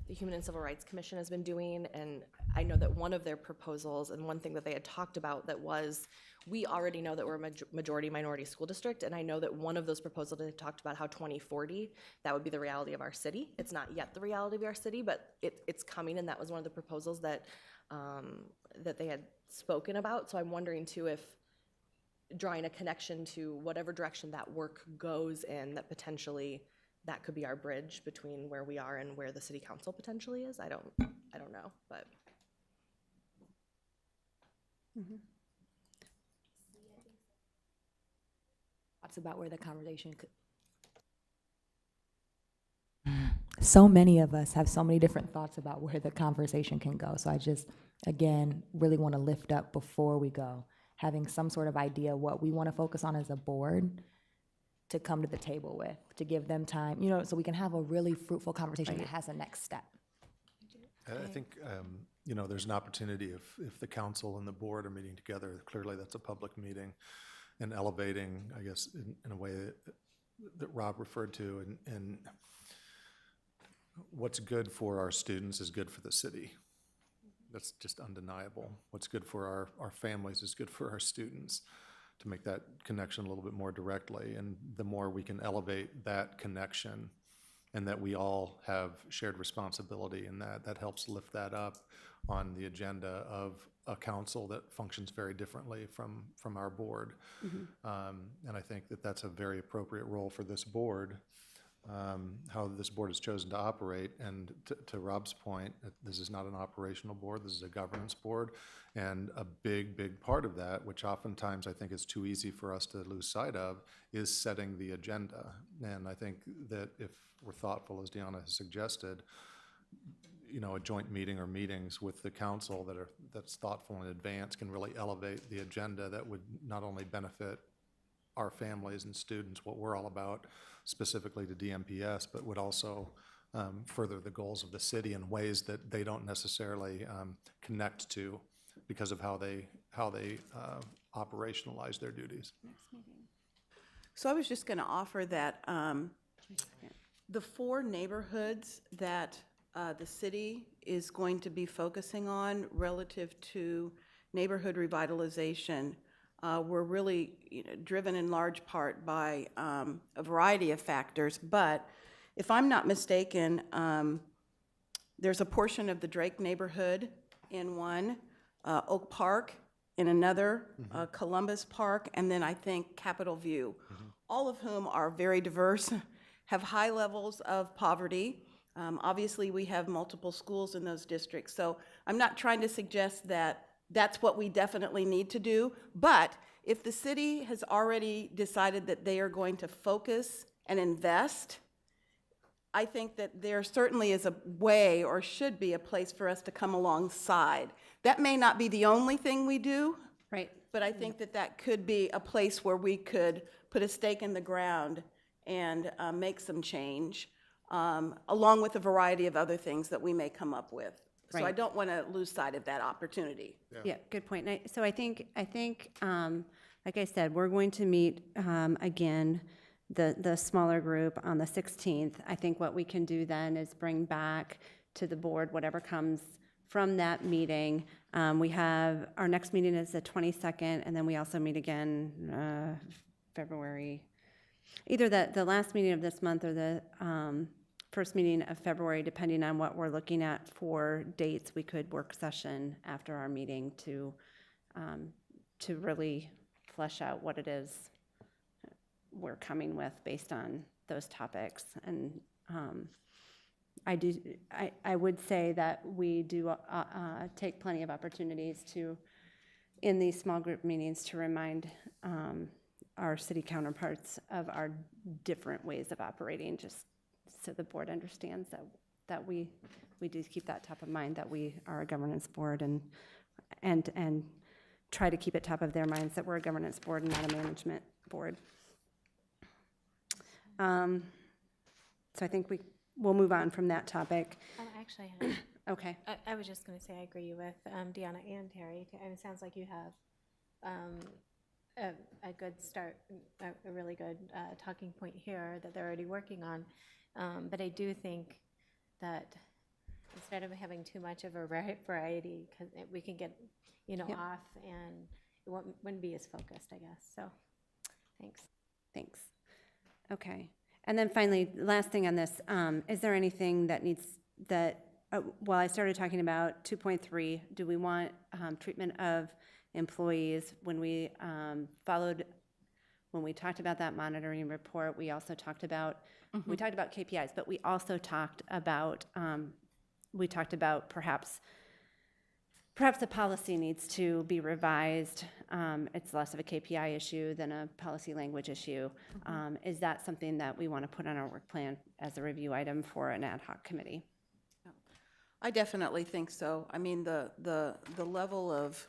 the Human and Civil Rights Commission has been doing, and I know that one of their proposals and one thing that they had talked about that was, we already know that we're a majority minority school district, and I know that one of those proposals they talked about how 2040, that would be the reality of our city. It's not yet the reality of our city, but it's coming, and that was one of the proposals that that they had spoken about. So I'm wondering too if drawing a connection to whatever direction that work goes in, that potentially that could be our bridge between where we are and where the city council potentially is. I don't know, but. Thoughts about where the conversation could. So many of us have so many different thoughts about where the conversation can go. So I just, again, really want to lift up before we go, having some sort of idea what we want to focus on as a board to come to the table with, to give them time, you know, so we can have a really fruitful conversation that has a next step. I think, you know, there's an opportunity if the council and the board are meeting together, clearly that's a public meeting, and elevating, I guess, in a way that Rob referred to, and what's good for our students is good for the city. That's just undeniable. What's good for our families is good for our students, to make that connection a little bit more directly. And the more we can elevate that connection, and that we all have shared responsibility in that helps lift that up on the agenda of a council that functions very differently from our board. And I think that that's a very appropriate role for this board, how this board has chosen to operate. And to Rob's point, this is not an operational board, this is a governance board. And a big part of that, which oftentimes I think is too easy for us to lose sight of, is setting the agenda. And I think that if we're thoughtful, as Deanna has suggested, you know, a joint meeting or meetings with the council that's thoughtful in advance can really elevate the agenda that would not only benefit our families and students, what we're all about, specifically to DMPS, but would also further the goals of the city in ways that they don't necessarily connect to because of how they operationalize their duties. So I was just going to offer that the 4 neighborhoods that the city is going to be focusing on relative to neighborhood revitalization were really driven in large part by a variety of factors. But if I'm not mistaken, there's a portion of the Drake neighborhood in one, Oak Park in another, Columbus Park, and then I think Capitol View, all of whom are very diverse, have high levels of poverty. Obviously, we have multiple schools in those districts, so I'm not trying to suggest that that's what we definitely need to do, but if the city has already decided that they are going to focus and invest, I think that there certainly is a way, or should be a place for us to come alongside. That may not be the only thing we do, Right. but I think that that could be a place where we could put a stake in the ground and make some change, along with a variety of other things that we may come up with. So I Right. don't want to lose sight of that opportunity. Yeah, good point. So I think, like I said, we're going to meet again, the smaller group on the 16th. I think what we can do then is bring back to the board whatever comes from that meeting. We have, our next meeting is the 22nd, and then we also meet again February, either the last meeting of this month or the first meeting of February, depending on what we're looking at for dates. We could work session after our meeting to really flesh out what it is we're coming with based on those topics. And I would say that we do take plenty of opportunities to, in these small group meetings, to remind our city counterparts of our different ways of operating, just so the board understands that we do keep that top of mind, that we are a governance board, and try to keep it top of their minds that we're a governance board and not a management board. So I think we'll move on from that topic. Actually, Okay. I was just going to say I agree with Deanna and Terry. And it sounds like you have a good start, a really good talking point here that they're already working on. But I do think that instead of having too much of a variety, because we can get, Yep. off, and it wouldn't be as focused, I guess. So, thanks. Okay. And then finally, last thing on this, is there anything that well, I started talking about 2.3, do we want treatment of employees? When we talked about that monitoring report, we also talked about, we talked about KPIs, but we also talked about, perhaps the policy needs to be revised. It's less of a KPI issue than a policy language issue. Is that something that we want to put on our work plan as a review item for an ad hoc committee? I definitely think so. I mean, the level of,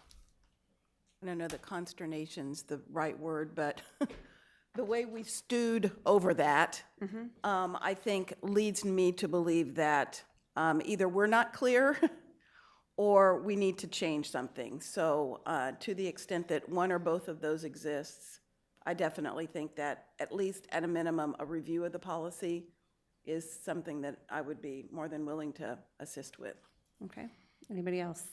I don't know that consternation's the right word, but the way we stewed over that, I think leads me to believe that either we're not clear or we need to change something. So to the extent that one or both of those exists, I definitely think that at least at a minimum, a review of the policy is something that I would be more than willing to assist with. Okay. Anybody else?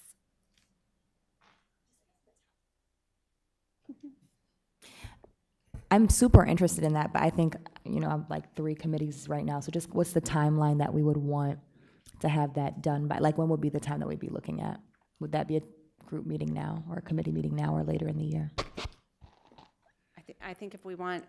I'm super interested in that, but I think, I'm like 3 committees right now. So just what's the timeline that we would want to have that done by? Like, when would be the time that we'd be looking at? Would that be a group meeting now, or a committee meeting now, or later in the year? I think if we want,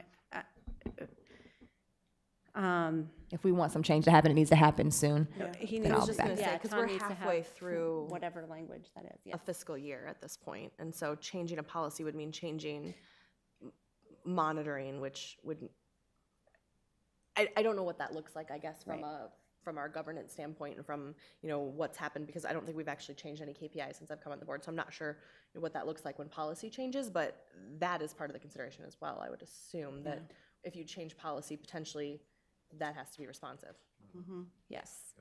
If we want some change to happen, it needs to happen soon. he Then needs I'll to, back. say, 'cause Tom we're needs to have halfway through whatever language that is. Yeah. a fiscal year at this point, and so changing a policy would mean changing monitoring, which would, I don't know what that looks like, I guess, from a from our governance standpoint and from, what's happened, because I don't think we've actually changed any KPIs since I've come on the board, so I'm not sure what that looks like when policy changes, but that is part of the consideration as well. I would assume that if you change policy, potentially that has to be responsive. Yes.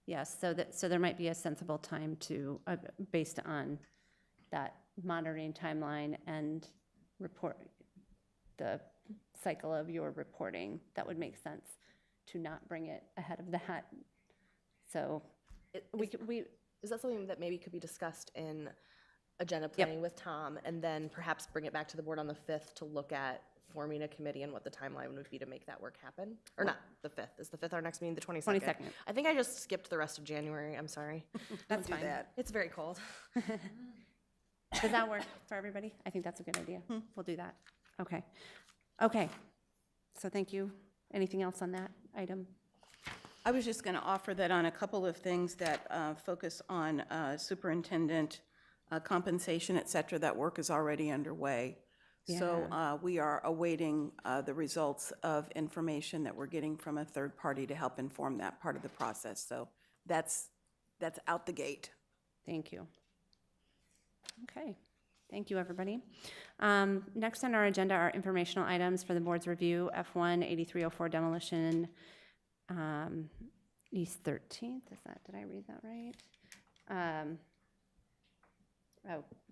Yes, so there might be a sensible time to, based on that monitoring timeline and report, the cycle of your reporting, that would make sense to not bring it ahead of that. So Is that something that maybe could be discussed in agenda planning with Tom, and then perhaps bring it back to the board on the 5th to look at forming a committee and what the timeline would be to make that work happen? Or not the 5th, is the 5th our next meeting, the 22nd? 22nd. I think I just skipped the rest of January, I'm sorry. That's Do fine. that. It's very cold. Does that work for everybody? I think that's a good idea. We'll do that. Okay. Okay. So thank you. Anything else on that item? I was just going to offer that on a couple of things that focus on superintendent compensation, et cetera. That work is already underway. So we are awaiting the results of information that we're getting from a third party to help inform that part of the process. So that's out the gate. Thank you. Okay. Thank you, everybody. Next on our agenda are informational items for the board's review. F1 8304 demolition, East 13th. Did I read that right?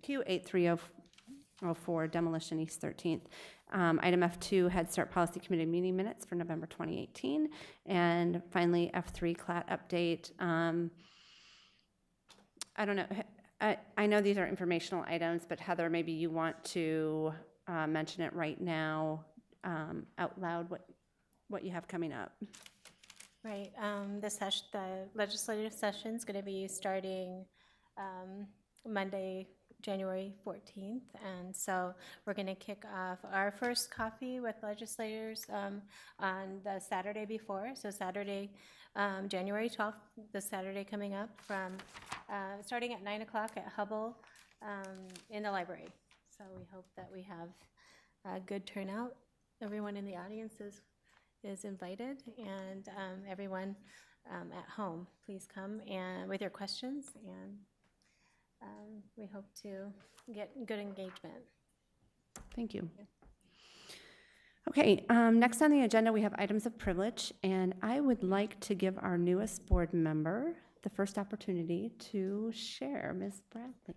Q 8304 demolition, East 13th. Item F2 Head Start Policy Committee meeting minutes for November 2018. And finally, F3 CLAT update. I don't know. I know these are informational items, but Heather, maybe you want to mention it right now out loud, what you have coming up. Right, the legislative session is going to be starting Monday, January 14th, and so we're going to kick off our first coffee with legislators on the Saturday before, so Saturday, January 12th, the Saturday coming up, from starting at 9 o'clock at Hubble in the library. So we hope that we have a good turnout. Everyone in the audience is invited, and everyone at home, please come and with your questions, and we hope to get good engagement. Thank you. Okay, next on the agenda, we have items of privilege, and I would like to give our newest board member the first opportunity to share. Ms. Bradley.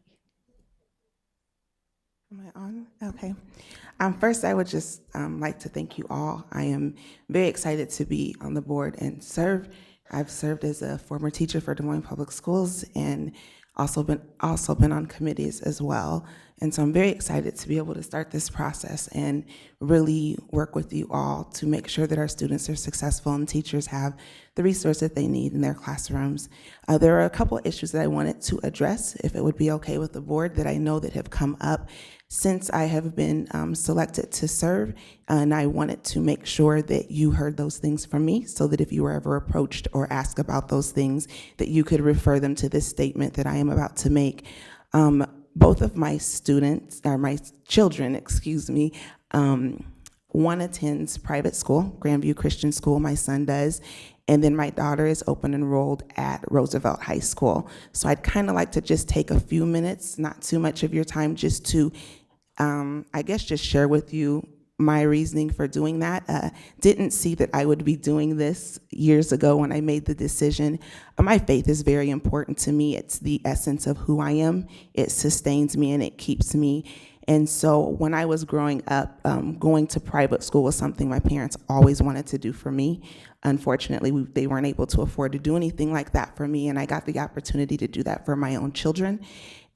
Am I on? Okay. First, I would just like to thank you all. I am very excited to be on the board and serve. I've served as a former teacher for Des Moines Public Schools and also been on committees as well. And so I'm very excited to be able to start this process and really work with you all to make sure that our students are successful and teachers have the resources that they need in their classrooms. There are a couple of issues that I wanted to address, if it would be okay with the board, that I know that have come up since I have been selected to serve, and I wanted to make sure that you heard those things from me, so that if you were ever approached or asked about those things, that you could refer them to this statement that I am about to make. Both of my students, or my children, one attends private school, Grandview Christian School, my son does, and then my daughter is open enrolled at Roosevelt High School. So I'd kind of like to just take a few minutes, not too much of your time, just to, just share with you my reasoning for doing that. Didn't see that I would be doing this years ago when I made the decision. My faith is very important to me. It's the essence of who I am. It sustains me and it keeps me. And so when I was growing up, going to private school was something my parents always wanted to do for me. Unfortunately, they weren't able to afford to do anything like that for me, and I got the opportunity to do that for my own children,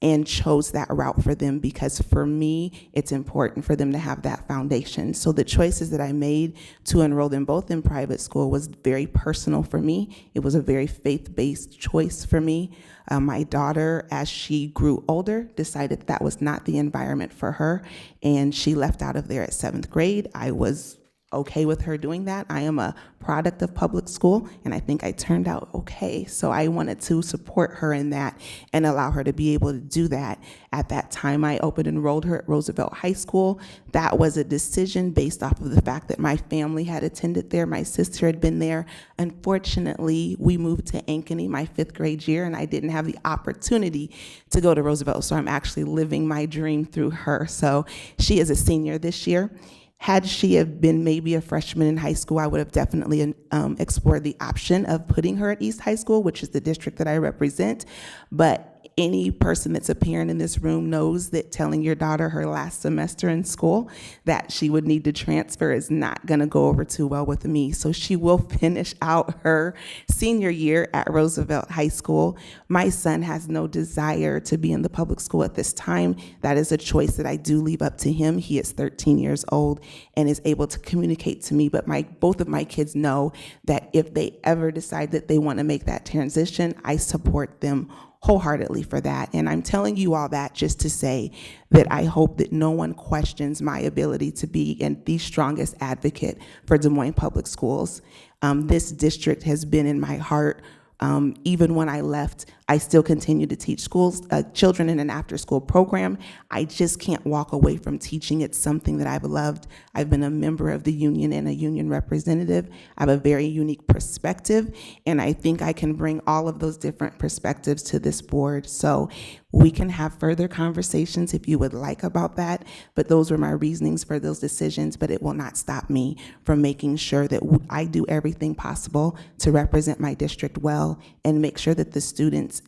and chose that route for them because for me, it's important for them to have that foundation. So the choices that I made to enroll them both in private school was very personal for me. It was a very faith-based choice for me. My daughter, as she grew older, decided that was not the environment for her, and she left out of there at 7th grade. I was okay with her doing that. I am a product of public school, and I think I turned out okay. So I wanted to support her in that and allow her to be able to do that. At that time, I open enrolled her at Roosevelt High School. That was a decision based off of the fact that my family had attended there. My sister had been there. Unfortunately, we moved to Ankeny my 5th grade year, and I didn't have the opportunity to go to Roosevelt. So I'm actually living my dream through her. So she is a senior this year. Had she have been maybe a freshman in high school, I would have definitely explored the option of putting her at East High School, which is the district that I represent. But any person that's a parent in this room knows that telling your daughter her last semester in school that she would need to transfer is not going to go over too well with me. So she will finish out her senior year at Roosevelt High School. My son has no desire to be in the public school at this time. That is a choice that I do leave up to him. He is 13 years old and is able to communicate to me, but both of my kids know that if they ever decide that they want to make that transition, I support them wholeheartedly for that. And I'm telling you all that just to say that I hope that no one questions my ability to be the strongest advocate for Des Moines Public Schools. This district has been in my heart. Even when I left, I still continue to teach children in an after-school program. I just can't walk away from teaching. It's something that I've loved. I've been a member of the union and a union representative. I have a very unique perspective, and I think I can bring all of those different perspectives to this board. So we can have further conversations if you would like about that, but those were my reasonings for those decisions, but it will not stop me from making sure that I do everything possible to represent my district well and make sure that the students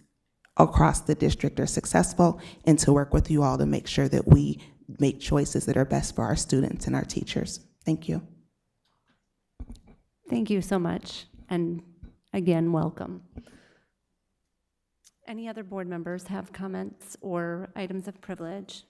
across the district are successful, and to work with you all to make sure that we make choices that are best for our students and our teachers. Thank you. Thank you so much. And again, welcome. Any other board members have comments or items of privilege?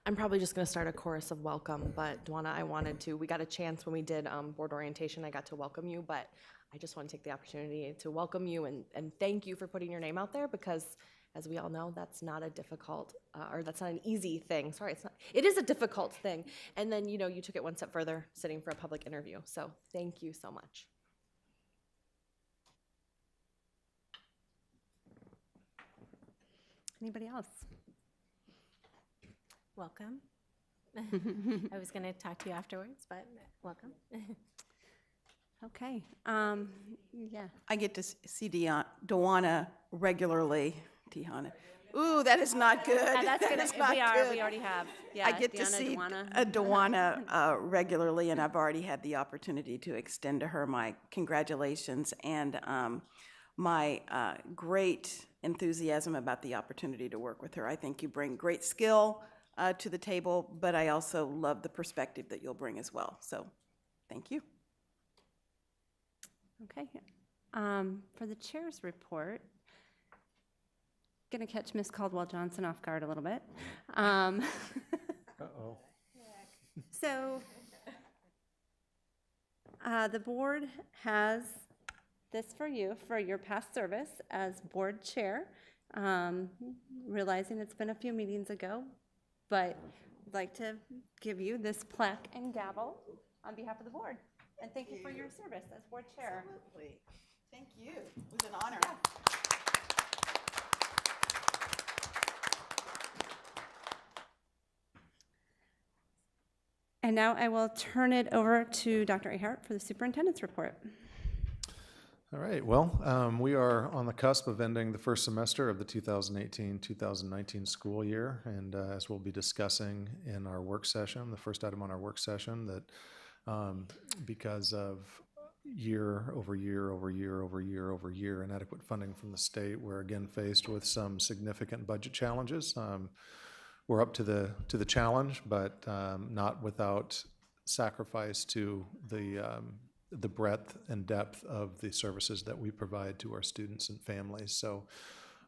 I'm probably just going to start a chorus of welcome, but Dwana, we got a chance when we did board orientation, I got to welcome you, but I just want to take the opportunity to welcome you and thank you for putting your name out there, because as we all know, that's not a difficult, or that's not an easy thing. Sorry, it is a difficult thing. And then, you took it one step further, sitting for a public interview. So thank you so much. Anybody else? Welcome. I was going to talk to you afterwards, but welcome. Okay. Yeah. I get to see Dewana regularly. Deanna. Ooh, that is not good. That's That gonna. is not We good. already have. Yeah. I get to see Dewana regularly, and I've already had the opportunity to extend to her my congratulations and my great enthusiasm about the opportunity to work with her. I think you bring great skill to the table, but I also love the perspective that you'll bring as well. So, thank you. Okay. For the chair's report, going to catch Ms. Caldwell-Johnson off guard a little bit. Uh-oh. So the board has this for you for your past service as board chair. Realizing it's been a few meetings ago, but I'd like to give you this plaque and gavel on behalf of the board. And thank you for your service as board chair. Absolutely. Thank you. It was an honor. And now I will turn it over to Dr. Ahart for the superintendent's report. All right, well, we are on the cusp of ending the first semester of the 2018-2019 school year, and as we'll be discussing in our work session, the first item on our work session, that because of year over year over year over year over year inadequate funding from the state, we're again faced with some significant budget challenges. We're up to the challenge, but not without sacrifice to the breadth and depth of the services that we provide to our students and families. So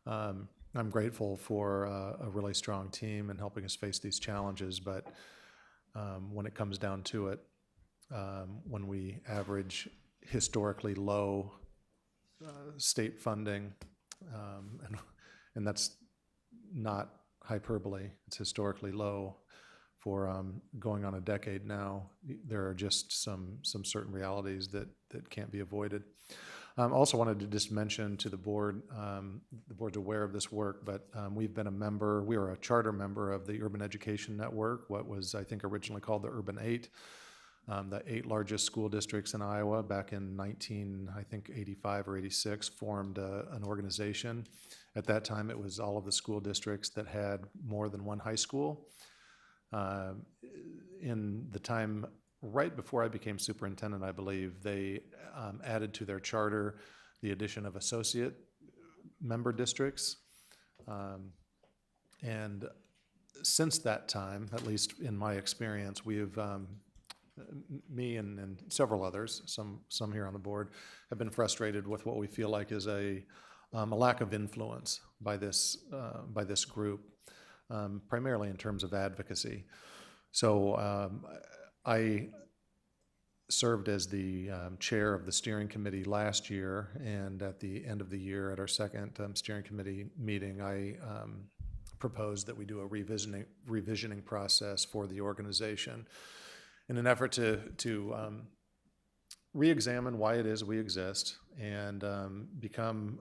I'm grateful for a really strong team in helping us face these challenges, but when it comes down to it, when we average historically low state funding, and that's not hyperbole, it's historically low for going on a decade now. There are just some certain realities that can't be avoided. Also wanted to just mention to the board's aware of this work, but we are a charter member of the Urban Education Network, what was, I think, originally called the Urban 8. The 8 largest school districts in Iowa back in 1985 or 86 formed an organization. At that time, it was all of the school districts that had more than one high school. In the time right before I became superintendent, I believe, they added to their charter the addition of associate member districts. And since that time, at least in my experience, we have, me and several others, some here on the board, have been frustrated with what we feel like is a lack of influence by this group, primarily in terms of advocacy. So I served as the chair of the steering committee last year, and at the end of the year, at our second steering committee meeting, I proposed that we do a revisioning process for the organization in an effort to re-examine why it is we exist and become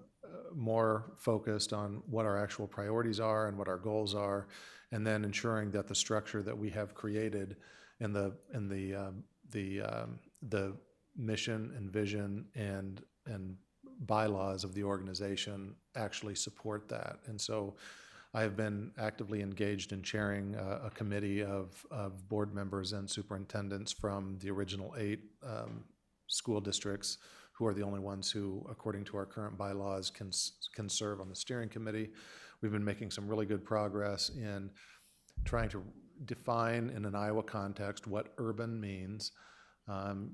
more focused on what our actual priorities are and what our goals are, and then ensuring that the structure that we have created in the mission and vision and bylaws of the organization actually support that. And so I have been actively engaged in chairing a committee of board members and superintendents from the original 8 school districts, who are the only ones who, according to our current bylaws, can serve on the steering committee. We've been making some really good progress in trying to define in an Iowa context what urban means,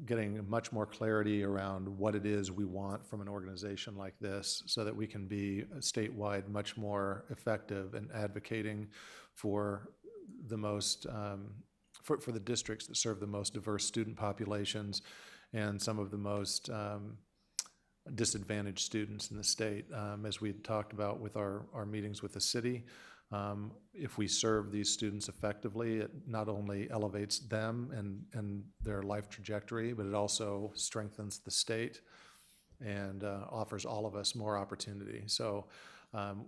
getting much more clarity around what it is we want from an organization like this so that we can be statewide much more effective in advocating for the most, for the districts that serve the most diverse student populations and some of the most disadvantaged students in the state. As we had talked about with our meetings with the city, if we serve these students effectively, it not only elevates them and their life trajectory, but it also strengthens the state and offers all of us more opportunity. So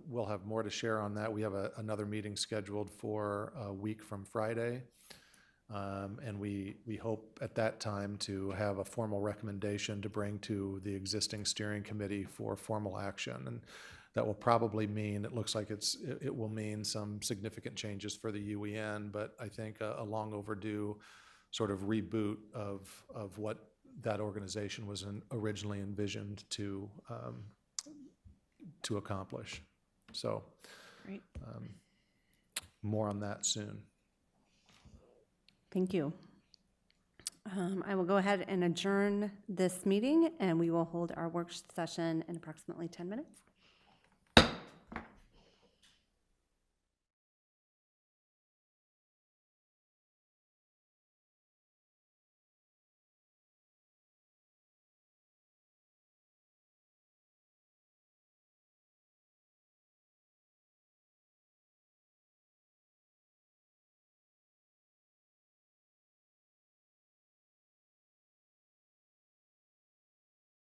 we'll have more to share on that. We have another meeting scheduled for a week from Friday. And we hope at that time to have a formal recommendation to bring to the existing steering committee for formal action. And that will probably mean, it looks like it will mean some significant changes for the UEN, but I think a long overdue sort of reboot of what that organization was originally envisioned to accomplish. So Great. More on that soon. Thank you. I will go ahead and adjourn this meeting, and we will hold our work session in approximately 10 minutes.